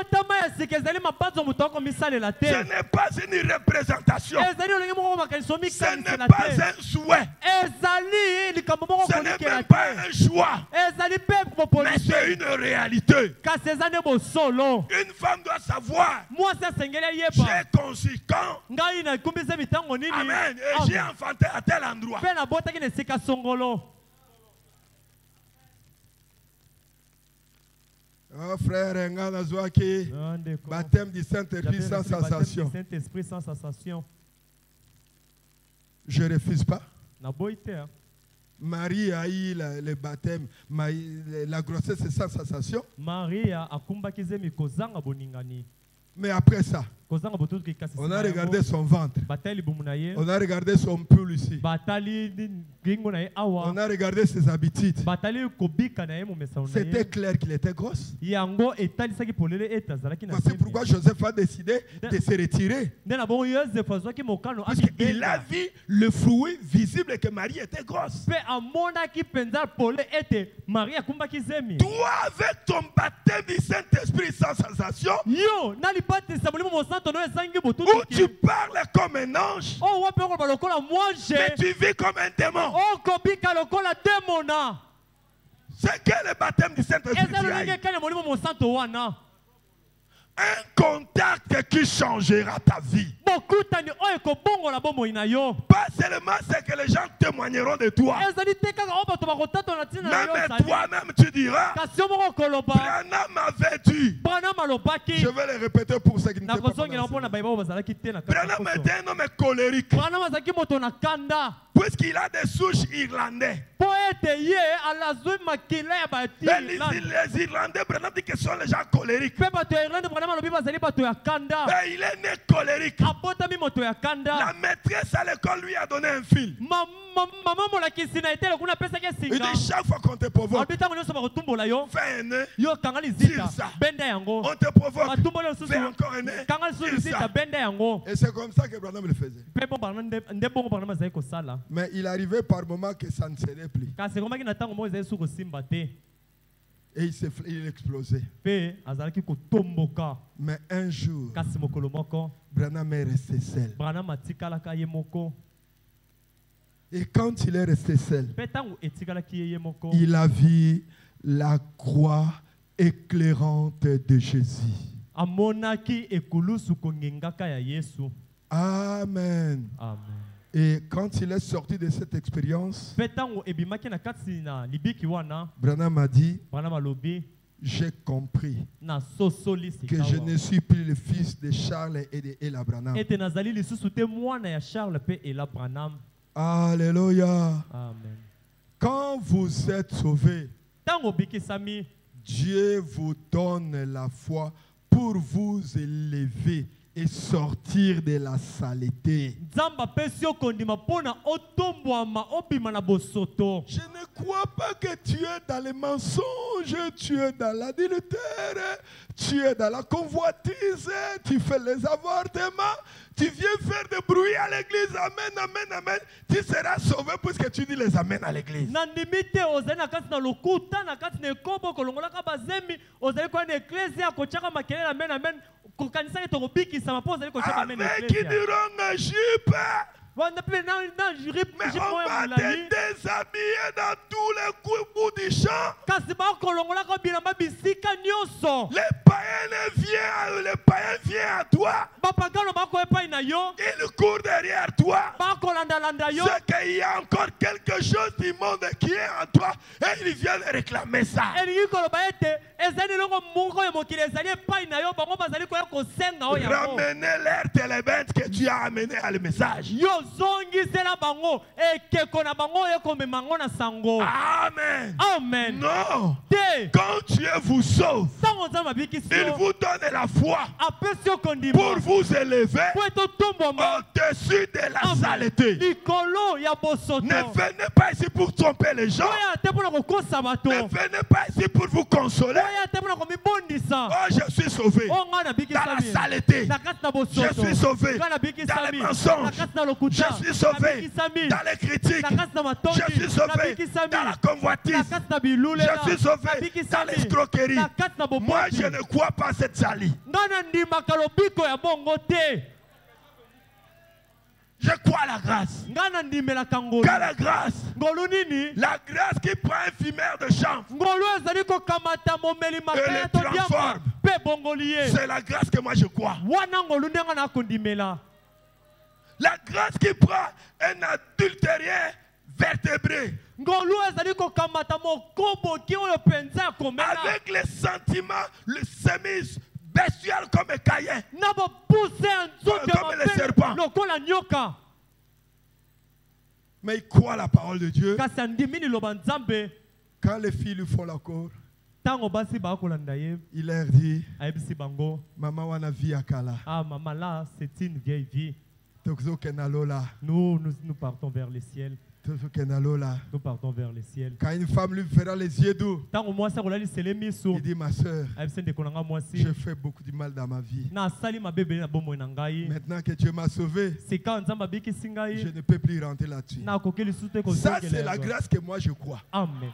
n'est pas une représentation. Ce n'est pas un souhait. Ce n'est même pas un choix. Mais c'est une réalité. Une femme doit savoir. J'ai conçu quand. Amen. Et j'ai enfanté à tel endroit. Oh frère, baptême du Saint-Esprit sans sensation. Je ne refuse pas. Marie a eu le baptême, la grossesse c'est sans sensation. Mais après ça, on a regardé son ventre. On a regardé son pull ici. On a regardé ses habitudes. C'était clair qu'il était grosse. Voici pourquoi Joseph a décidé de se retirer. Parce qu'il a vu le fruit visible que Marie était grosse. Toi, avec ton baptême du Saint-Esprit sans sensation, où tu parles comme un ange, mais tu vis comme un démon. C'est que le baptême du Saint-Esprit. Un contact qui changera ta vie. Pas seulement c'est que les gens témoigneront de toi. Même toi-même tu diras, Branham avait dit. Je vais le répéter pour ceux qui ne savent pas. Branham était un homme colérique. Puisqu'il a des souches irlandais. Les Irlandais, Branham dit que ce sont les gens colériques. Il est né colérique. La maîtresse à l'école lui a donné un fil. Il dit chaque fois qu'on te provoque, fais un nœud, tire ça. On te provoque, fais encore un nœud, tire ça. Et c'est comme ça que Branham le faisait. Mais il arrivait par moments que ça ne serait plus. Et il explosait. Mais un jour, Branham est resté seul. Et quand il est resté seul, il a vu la croix éclairante de Jésus. Amen. Et quand il est sorti de cette expérience, Branham a dit, j'ai compris que je ne suis plus le fils de Charles et de Ella Branham. Alléluia. Amen. Quand vous êtes sauvés, Dieu vous donne la foi pour vous élever et sortir de la saleté. Je ne crois pas que tu es dans les mensonges, tu es dans l'adultère, tu es dans la convoitise, tu fais les avortements, tu viens faire des bruits à l'église. Amen, amen, amen. Tu seras sauvé puisque tu dis les amens à l'église. Avec qui diront un jupe. Mais on m'a déshabillé dans tous les bouts du champ. Les païens viennent à toi. Ils courent derrière toi. C'est qu'il y a encore quelque chose du monde qui est en toi. Et ils viennent réclamer ça. Ramenez l'air télévente que tu as amené à le message. Amen. Amen. Non. Quand Dieu vous sauve, il vous donne la foi pour vous élever au-dessus de la saleté. Ne venez pas ici pour tromper les gens. Ne venez pas ici pour vous consoler. Oh, je suis sauvé dans la saleté. Je suis sauvé dans les mensonges. Je suis sauvé dans les critiques. Je suis sauvé dans la convoitise. Je suis sauvé dans l'escroquerie. Moi, je ne crois pas à cette salie. Je crois à la grâce. Quelle grâce? La grâce qui prend un fumeur de chanvre et le transforme. C'est la grâce que moi je crois. La grâce qui prend un adultérien vertébré avec les sentiments, le semis bestial comme Caïn, comme les serpents. Mais il croit à la parole de Dieu. Quand les filles lui font la cour, il leur dit, maman wana vie akala. Ah maman, là c'est une vieille vie. Nous partons vers le ciel. Nous partons vers le ciel. Quand une femme lui fera les yeux doux, il dit, ma soeur, j'ai fait beaucoup de mal dans ma vie. Maintenant que Dieu m'a sauvé, je ne peux plus rentrer là-dessus. Ça, c'est la grâce que moi je crois. Amen.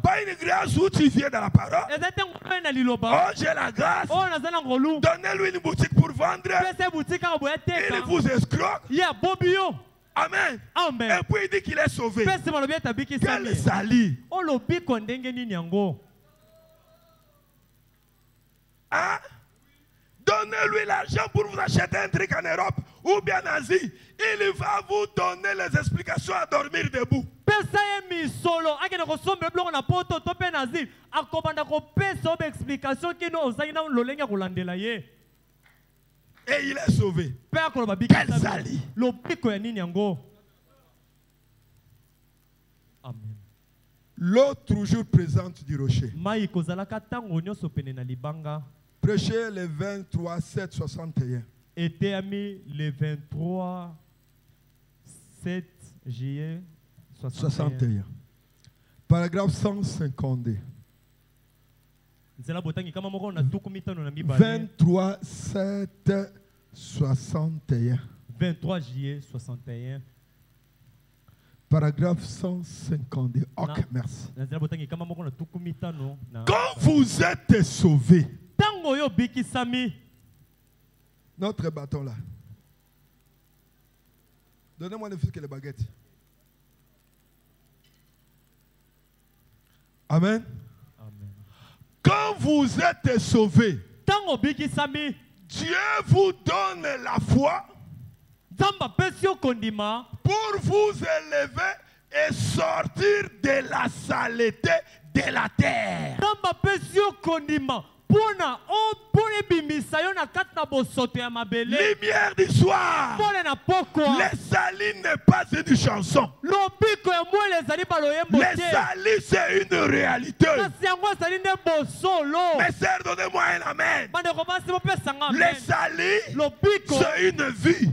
Pas une grâce où tu viens dans la parole. Oh, j'ai la grâce. Donnez-lui une boutique pour vendre. Il vous escroque. Amen. Amen. Et puis il dit qu'il est sauvé. Quel sali. Hein? Donnez-lui l'argent pour vous acheter un truc en Europe ou bien en Asie. Il va vous donner les explications à dormir debout. Et il est sauvé. Quel sali. Amen. L'eau toujours présente du rocher. Prêchez le 23 7 61. Était mis le 23 7 juillet 61. Paragraphe 152. 23 7 61. 23 juillet 61. Paragraphe 152. Ok, merci. Quand vous êtes sauvés, notre bâton là. Donnez-moi ne fût que les baguettes. Amen. Amen. Quand vous êtes sauvés, Dieu vous donne la foi pour vous élever et sortir de la saleté de la terre. Lumière du soir. Les salis n'est pas une chanson. Les salis c'est une réalité. Mes sœurs, donnez-moi un amen. Les salis c'est une vie.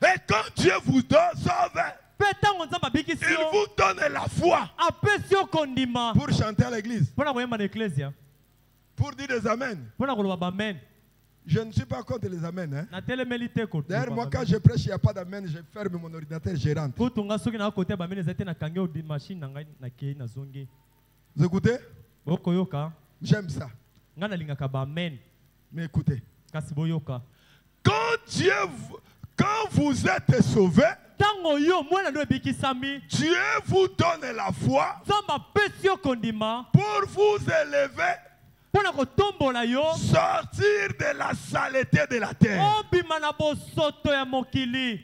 Et quand Dieu vous donne sauve, il vous donne la foi pour chanter à l'église, pour dire des amens. Je ne suis pas contre les amens. Hein? D'ailleurs, moi, quand je prêche, il n'y a pas d'amen, je ferme mon ordinateur, je rentre. Vous écoutez? J'aime ça. Mais écoutez. Quand vous êtes sauvés, Dieu vous donne la foi pour vous élever, sortir de la saleté de la terre.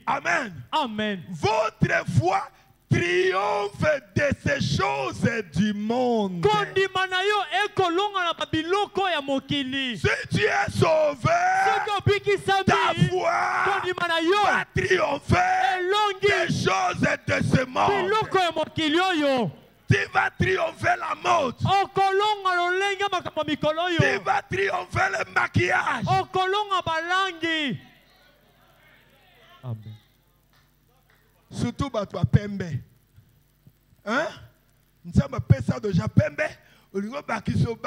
Amen. Amen. Votre foi triomphe de ces choses du monde. Si tu es sauvé, ta foi va triompher des choses de ce monde. Tu vas triompher la mode. Tu vas triompher le maquillage. Amen. Surtout toi pembe. Hein? Nous sommes pesa de japembe. On dit bakiso.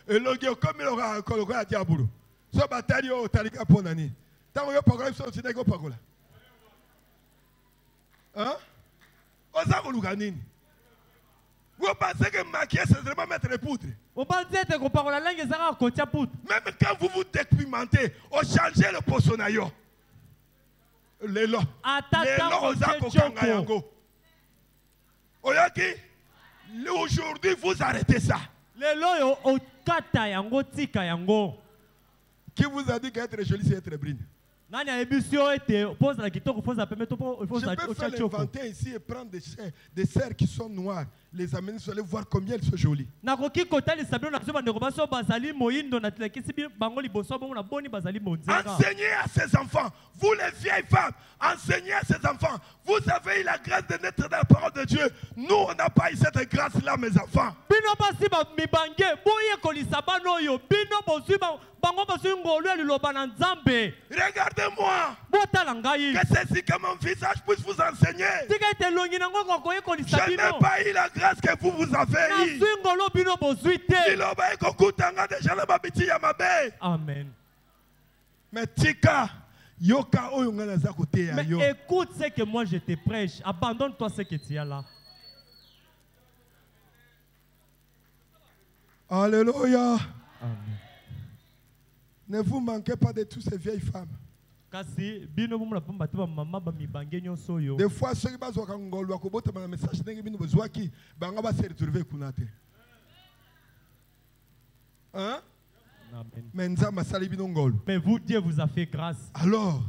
Et l'audio comme il aura coloré à diabolo. So bataille au talika ponani. Tant que programme sont c'est négo pagola. Hein? Osa kolukanini. Vous pensez que maquiller c'est vraiment mettre les poudres? Même quand vous vous documentez, on change le posonayo. Lelo oza kokanga yango. Oyaki, aujourd'hui vous arrêtez ça. Lelo okata yango tika yango. Qui vous a dit qu'être joli c'est être brune? Je peux faire l'inventaire ici et prendre des sœurs qui sont noires, les amener, vous allez voir combien elles sont jolies. Enseignez à ces enfants, vous les vieilles femmes, enseignez à ces enfants. Vous avez eu la grâce de naître dans la parole de Dieu. Nous, on n'a pas eu cette grâce-là, mes enfants. Regardez-moi. Que ceci que mon visage puisse vous enseigner. Je n'ai pas eu la grâce que vous avez eue. Amen. Mais tika yoka oyonga na za côté ya yo. Mais écoute ce que moi je te prêche. Abandonne-toi ce que tu as là. Alléluia. Amen. Ne vous manquez pas de toutes ces vieilles femmes. Des fois, ceux qui sont en Congolais, ils ont un message qui est besoin qui va se retrouver kunate. Hein? Mais vous, Dieu vous a fait grâce. Alors,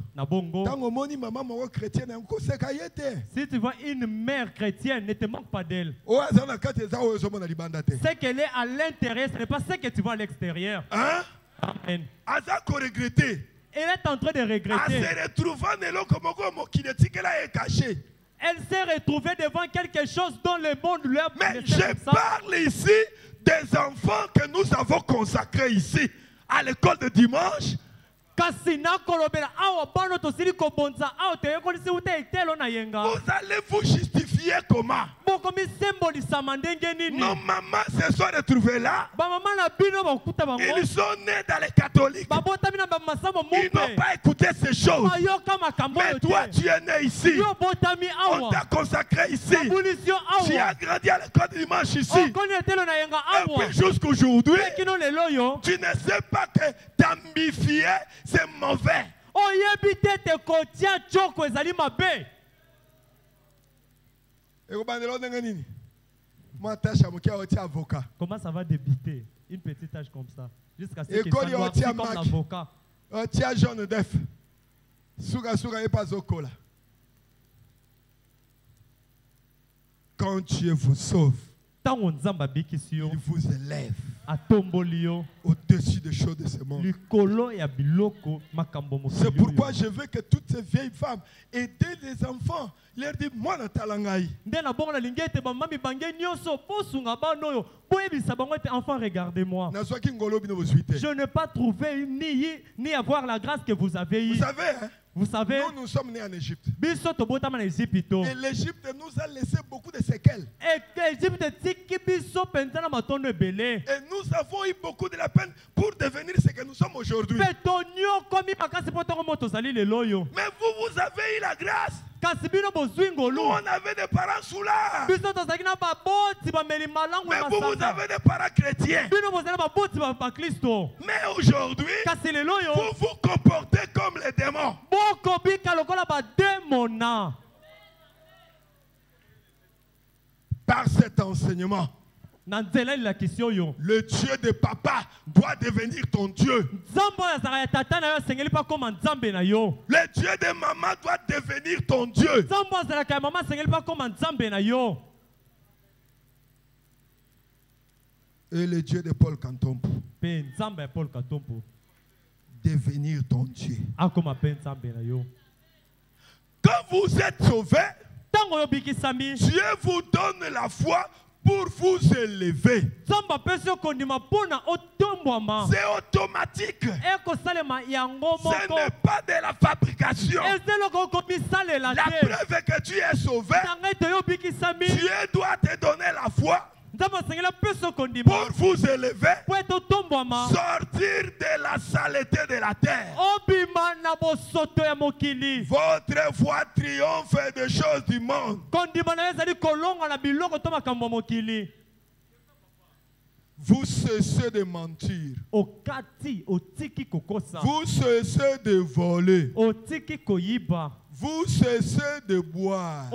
si tu vois une mère chrétienne, ne te manque pas d'elle. C'est qu'elle est à l'intérieur, ce n'est pas ce que tu vois à l'extérieur. Hein? Amen. Elle est en train de regretter. Elle s'est retrouvée devant quelque chose dont le monde lui a... Mais je parle ici des enfants que nous avons consacrés ici à l'école de dimanche. Vous allez vous justifier comment? Nos mamans se sont retrouvées là. Ils sont nés dans les catholiques. Ils n'ont pas écouté ces choses. Mais toi, tu es né ici. On t'a consacré ici. Tu as grandi à l'école du dimanche ici. Et puis jusqu'aujourd'hui, tu ne sais pas que t'ambifier, c'est mauvais. Comment ça va débuter? Une petite tâche comme ça. Jusqu'à ce qu'il soit comme l'avocat. Quand Dieu vous sauve, il vous élève au-dessus des choses de ce monde. C'est pourquoi je veux que toutes ces vieilles femmes aident les enfants. Leur dire, moi, enfant, regardez-moi. Je n'ai pas trouvé ni avoir la grâce que vous avez eue. Vous savez, hein? Vous savez, nous sommes nés en Égypte. Et l'Égypte nous a laissé beaucoup de séquelles. Et nous avons eu beaucoup de la peine pour devenir ce que nous sommes aujourd'hui. Mais vous avez eu la grâce. Nous, on avait des parents soulards. Mais vous avez des parents chrétiens. Mais aujourd'hui, vous vous comportez comme les démons. Par cet enseignement, le Dieu de papa doit devenir ton Dieu. Le Dieu de maman doit devenir ton Dieu. Et le Dieu de Paul Kantompo devenir ton Dieu. Quand vous êtes sauvé, Dieu vous donne la foi pour vous élever. C'est automatique. Ce n'est pas de la fabrication. La preuve est que tu es sauvé. Dieu doit te donner la foi pour vous élever, sortir de la saleté de la terre. Votre foi triomphe des choses du monde. Vous cessez de mentir. Vous cessez de voler. Vous cessez de boire.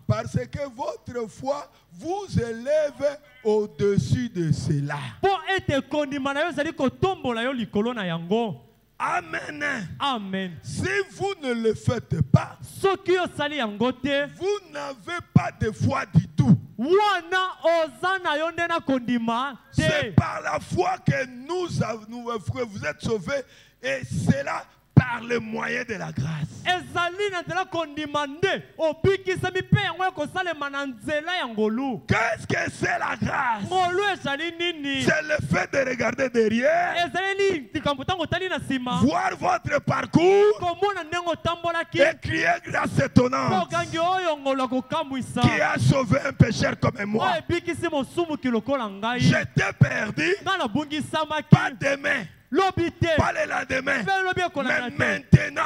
Parce que votre foi vous élève au-dessus de cela. Amen. Amen. Si vous ne le faites pas, vous n'avez pas de foi du tout. C'est par la foi que vous êtes sauvés, et c'est là par le moyen de la grâce. Qu'est-ce que c'est la grâce? C'est le fait de regarder derrière, voir votre parcours et crier grâce étonnante qui a sauvé un pécheur comme moi. J'étais perdu, pas demain, pas le lendemain, mais maintenant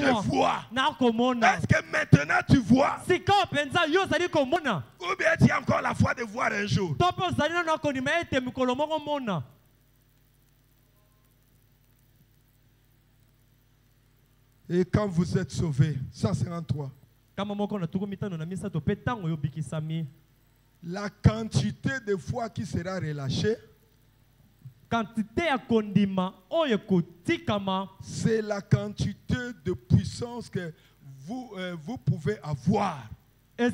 je vois. Est-ce que maintenant tu vois? Ou bien tu as encore la foi de voir un jour? Et quand vous êtes sauvé, 153, la quantité de foi qui sera relâchée, c'est la quantité de puissance que vous pouvez avoir. Parce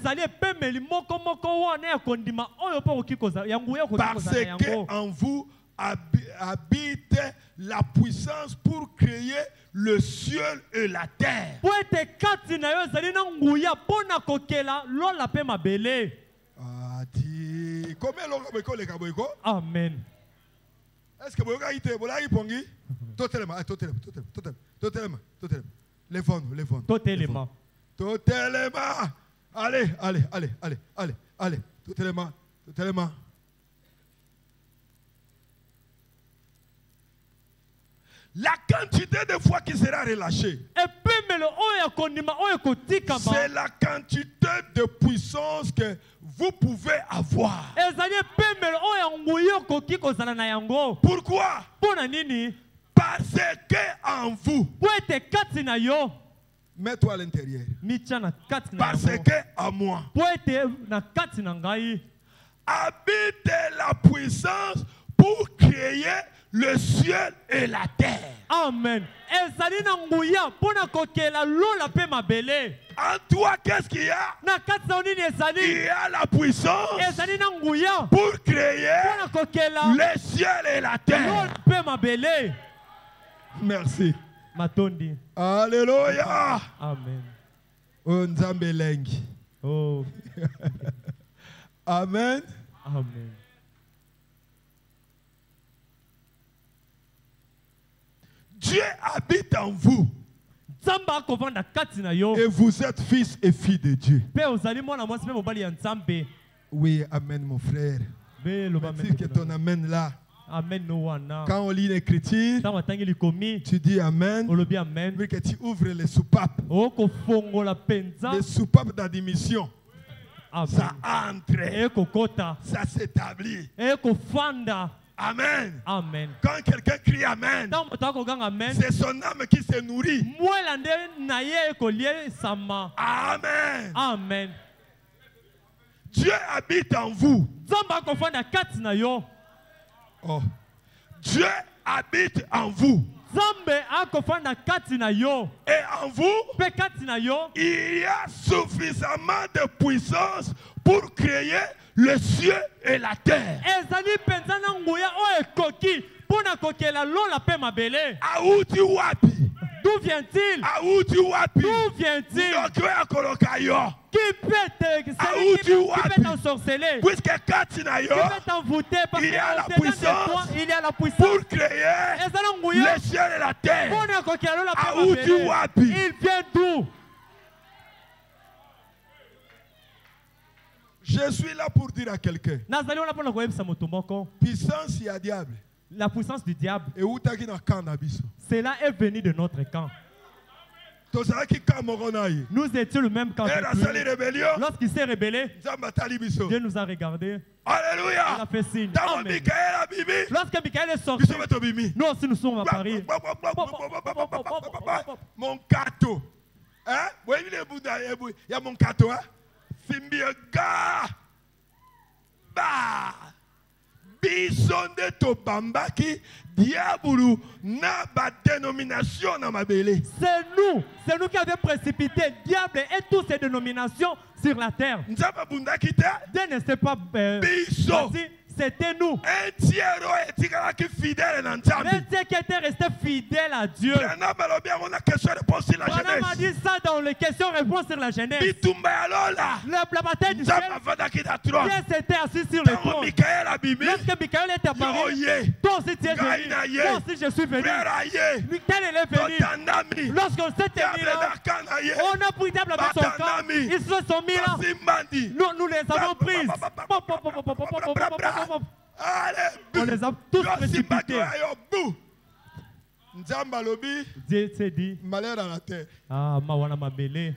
qu'en vous habite la puissance pour créer le ciel et la terre. Amen. Est-ce que vous avez été totalement, lève-nous. Totalement. Allez, totalement. La quantité de fois qui sera relâchée, c'est la quantité de puissance que vous pouvez avoir. Pourquoi? Parce qu'en vous, mets-toi à l'intérieur. Parce qu'en moi, habite la puissance pour créer le ciel et la terre. Amen. En toi, qu'est-ce qu'il y a? Il y a la puissance pour créer le ciel et la terre. Merci. Alléluia. Amen. Oh, Nzambe lengi. Oh. Amen. Amen. Dieu habite en vous. Et vous êtes fils et filles de Dieu. Oui, amen mon frère. Merci que ton amen là. Quand on lit l'écriture, tu dis amen. Mais que tu ouvres les soupapes. Les soupapes d'admission. Ça entre. Ça s'établit. Amen. Amen. Quand quelqu'un crie amen, c'est son âme qui se nourrit. Amen. Amen. Dieu habite en vous. Oh. Dieu habite en vous. Et en vous, il y a suffisamment de puissance pour créer le ciel et la terre. D'où vient-il? D'où vient-il? Qui peut t'ensorceler? Puisque qui peut t'envoûter? Parce il y a la puissance pour créer le ciel et la terre. Il vient d'où? Je suis là pour dire à quelqu'un. Puissance, il y a diable. La puissance du diable, et cela est venu de notre camp. Nous étions le même camp. Lorsqu'il s'est rebellé, Dieu nous a regardés. Alléluia. Il a fait signe. Amen. Lorsque Michael est sorti, nous aussi nous sommes à Paris. Mon cateau. Hein? Il y a mon cateau. Hein? Bah. Bisonde to bambaki diabulu na ba dénomination na mabele. C'est nous qui avons précipité diable et toutes ces dénominations sur la terre. Dieu ne s'est pas c'était nous. Un tiers qui était resté fidèle à Dieu. On a question-réponse sur la jeunesse. On a dit ça dans les questions-réponses sur la jeunesse. La bataille du ciel. Dieu s'était assis sur le trône. Lorsque Michael est apparu, toi aussi tu es venu. Moi aussi je suis venu. Michael est venu. Lorsqu'on s'est mis là, on a pris diable avec son camp. Ils se sont mis là. Nous les avons prises. On les a tous précipités. Dieu s'est dit, malheur à la terre. Ah, mawana mabele.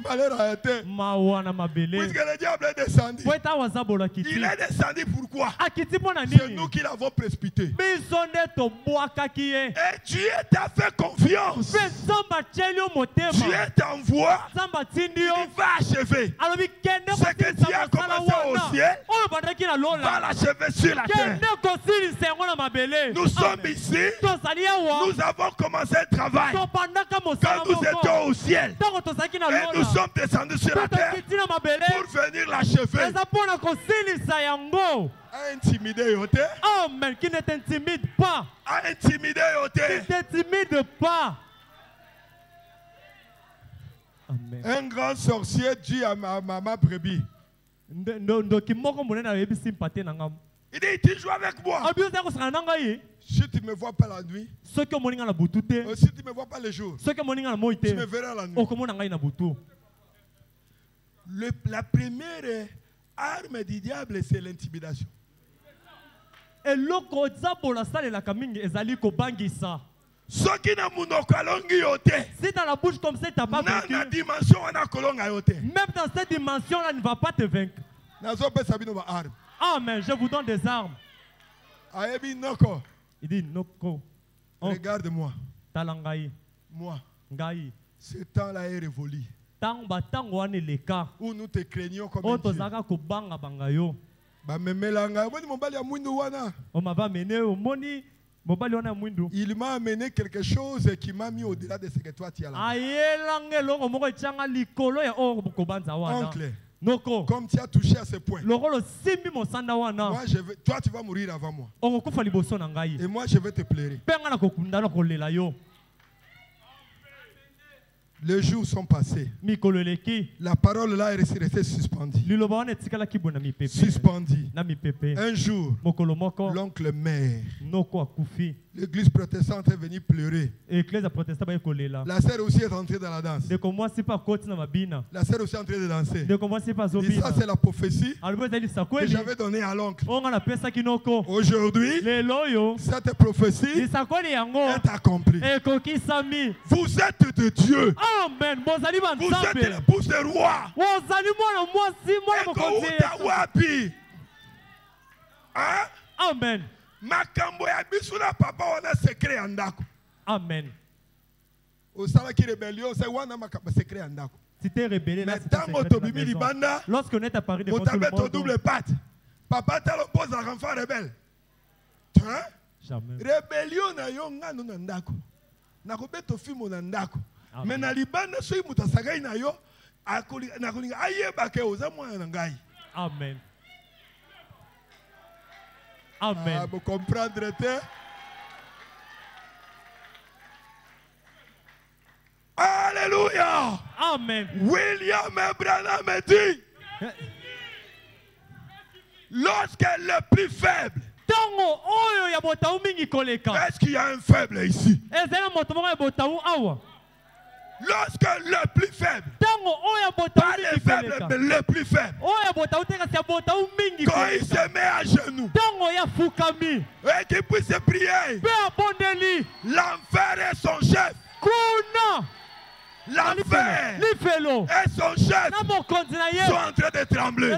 Malheur à la terre. Puisque le diable est descendu. Il est descendu pourquoi? C'est nous qui l'avons précipité. Et Dieu t'a fait confiance. Dieu t'envoie. Il va achever. Ce que Dieu a commencé au ciel va l'achever sur la terre. Nous sommes ici. Nous avons commencé le travail quand nous étions au ciel. Et nous sommes descendus sur la terre pour venir l'achever. Intimider yote. Amen. Qui ne t'intimide pas. Intimider yote. Qui ne t'intimide pas. Amen. Un grand sorcier dit à ma brebis. Il dit, tu joues avec moi. Si tu ne me vois pas la nuit, si tu ne me vois pas le jour, tu me verras la nuit. La première arme du diable, c'est l'intimidation. Si dans la bouche comme ça, tu n'as pas vaincu. Même dans cette dimension-là, ne va pas te vaincre. Amen. Je vous donne des armes. Il dit Noko. Regarde-moi. Moi. Ce temps-là est révolu. Où nous te craignons comme un Dieu. Il m'a amené quelque chose qui m'a mis au-delà de ce que toi tu as là. Oncle, comme tu as touché à ce point, moi, toi tu vas mourir avant moi. Et moi je vais te pleurer. Les jours sont passés. La parole là est restée suspendue. Suspendue. Un jour, l'oncle mère, l'église protestante est venue pleurer. La sœur aussi est entrée dans la danse. La sœur aussi est entrée de danser. Et ça c'est la prophétie que j'avais donnée à l'oncle. Aujourd'hui, cette prophétie est accomplie. Vous êtes de Dieu. Amen. Vous êtes l'épouse du roi. Hein? Amen. Makambo ya bisuna papa wana secret andako. Amen. Osala ki rébellion c'est wana makamba secret andako. C'était rébellé là. Lorsqu'on est apparu devant tout le monde. Double patte. Papa t'a l'oppose à enfant rebelle. Hein? Jamais. Rébellion na yo ngano na ndako. Na kobeto fimo na ndako. Mais na libanda soki muta sagai na yo na kolinga ayeba ke oza mwana na ngai. Amen. Amen. Vous comprendrez. Alléluia. Amen. William Branham dit, lorsque le plus faible, est-ce qu'il y a un faible ici? Lorsque le plus faible, pas les faibles, mais le plus faible, quand il se met à genoux et qu'il puisse prier, l'enfer est son chef. L'enfer et son chef sont en train de trembler.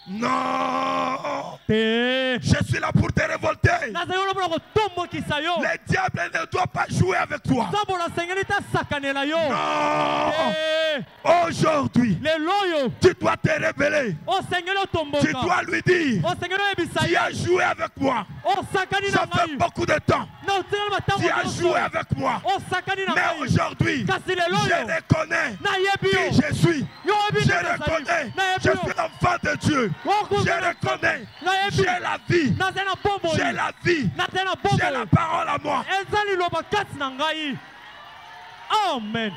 Non, je suis là pour te révolter. Le diable ne doit pas jouer avec toi. Non, aujourd'hui, tu dois te révéler. Tu dois lui dire, tu as joué avec moi. Ça fait beaucoup de temps. Tu as joué avec moi. Mais aujourd'hui, je reconnais qui je suis. Je reconnais, je suis l'enfant de Dieu. Je reconnais, j'ai la vie, j'ai la vie, j'ai la parole à moi. Amen.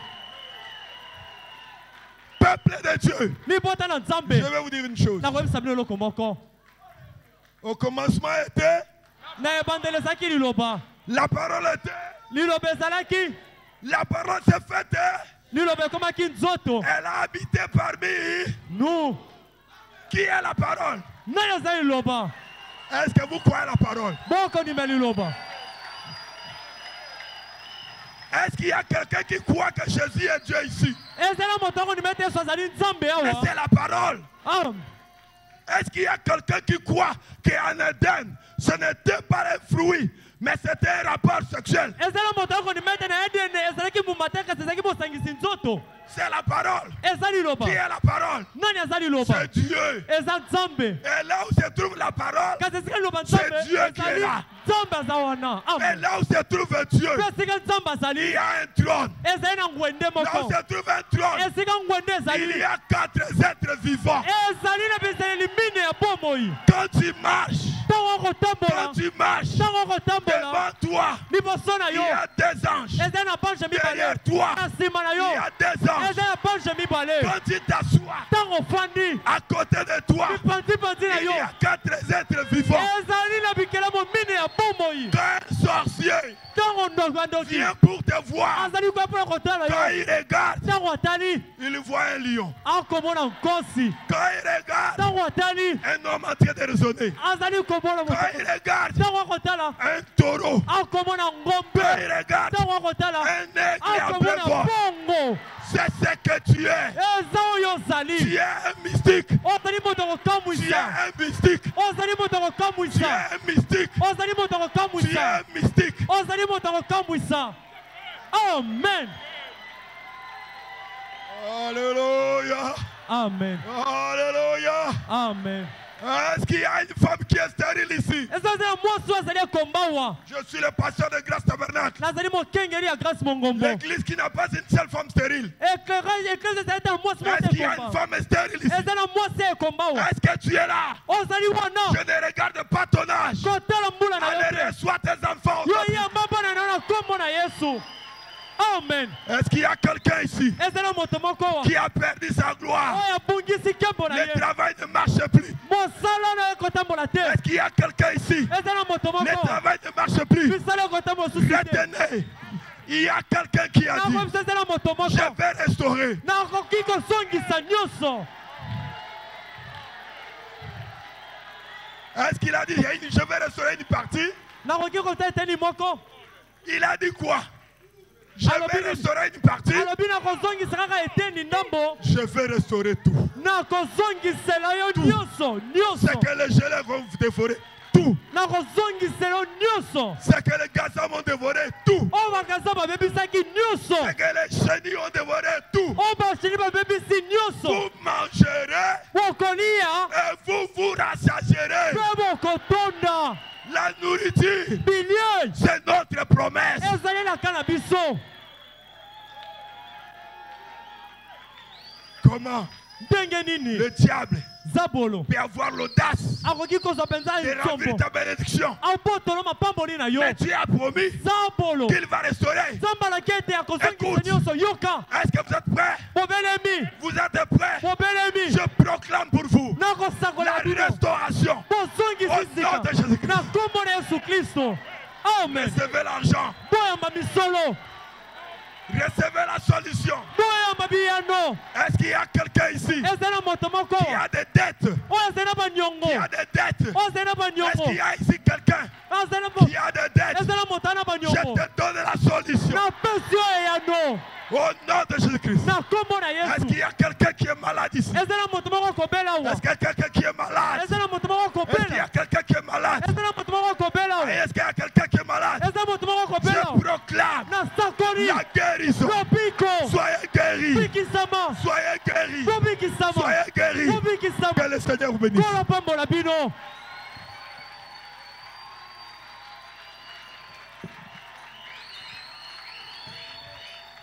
Peuple de Dieu, je vais vous dire une chose. Au commencement était, la parole était, la parole s'est faite, elle a habité parmi nous. Qui est la parole? Est-ce que vous croyez la parole? Est-ce qu'il y a quelqu'un qui croit que Jésus est Dieu ici? Et c'est la parole. Est-ce qu'il y a quelqu'un qui croit qu'en Éden, ce n'était pas un fruit, mais c'était un rapport sexuel? C'est la parole. Qui est la parole? C'est Dieu. Et là où se trouve la parole, c'est Dieu qui est là. Et là où se trouve Dieu, il y a un trône. Là où se trouve un trône, il y a 4 êtres vivants. Quand tu marches devant toi, il y a des anges. Derrière toi, il y a des anges. Quand tu t'assois à côté de toi, il y a 4 êtres vivants. Quand un sorcier vient pour te voir. Quand il regarde, il voit un lion. Quand il regarde, un homme en train de raisonner. Quand il regarde, un taureau. Quand il regarde, un aigle à plein vol. C'est ce que tu es. Tu es un mystique. Tu es un mystique. Tu es un mystique. Tu es un mystique. Amen. Alléluia. Amen. Alléluia. Amen. Est-ce qu'il y a une femme qui est stérile ici? Je suis le pasteur de Grâce Tabernacle. L'église qui n'a pas une seule femme stérile. Est-ce qu'il y a une femme stérile ici? Est-ce que tu es là? Je ne regarde pas ton âge. Allez, reçois tes enfants. Amen. Est-ce qu'il y a quelqu'un ici qui a perdu sa gloire? Le travail ne marche plus. Est-ce qu'il y a quelqu'un ici? Le travail ne marche plus. Retenez. Il y a quelqu'un qui a dit, je vais restaurer. Est-ce qu'il a dit, je vais restaurer une partie? Il a dit quoi? Je vais restaurer une partie. Je vais restaurer tout. C'est que les gelées vont dévorer tout. C'est que les gazons vont dévorer tout. C'est que les chenilles ont dévoré tout. Vous mangerez et vous vous rassasierez. La nourriture, c'est notre promesse. Comment le diable peut avoir l'audace de remplir ta bénédiction? Mais tu as promis qu'il va restaurer. Écoute, est-ce que vous êtes prêts? Vous êtes prêts? Je proclame pour vous la restauration au nom de Jésus-Christ. Recevez l'argent. Recevez la solution. Est-ce qu'il y a quelqu'un ici qui a des dettes? Qui a des dettes? Est-ce qu'il y a ici quelqu'un qui a des dettes? Je te donne la solution. Au nom de Jésus-Christ. Est-ce qu'il y a quelqu'un qui est malade ici? Est-ce qu'il y a quelqu'un qui est malade? Est-ce qu'il y a quelqu'un qui est malade? Est-ce qu'il y a quelqu'un qui est malade? Je proclame la guérison. Soyez guéris. Soyez guéris. Soyez guéris. Que le Seigneur vous bénisse.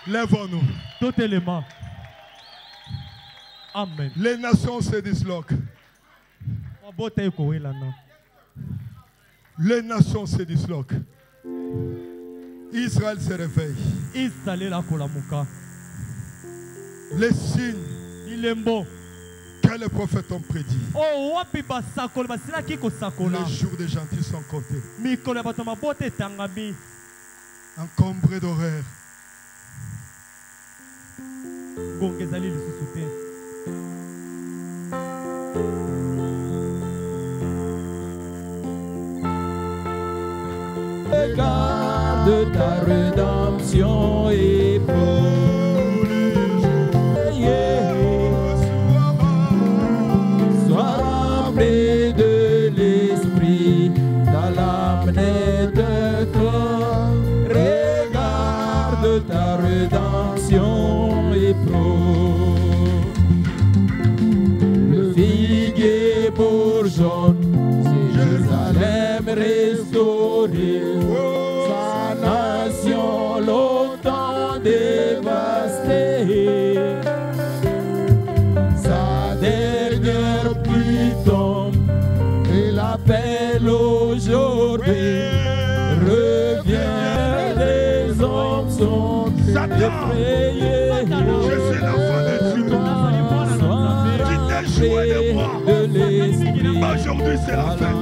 Lèvons-nous. Tout élément. Amen. Les nations se disloquent. Les nations se disloquent. Israël se réveille. Les signes que les prophètes ont prédit. Les jours des gentils sont comptés. Encombrés d'horreur. Regarde ta rédemption et pour sois rempli de l'esprit dans l'âme de toi. Regarde ta rédemption et pour le figuier bourgeonne, Jérusalem restaurée. Longtemps dévastée, sa dernière pluie tombe et l'appel aujourd'hui revient. Les hommes sont effrayés. Je suis l'enfant de Dieu. Tu t'es joué de moi. Aujourd'hui c'est la fin.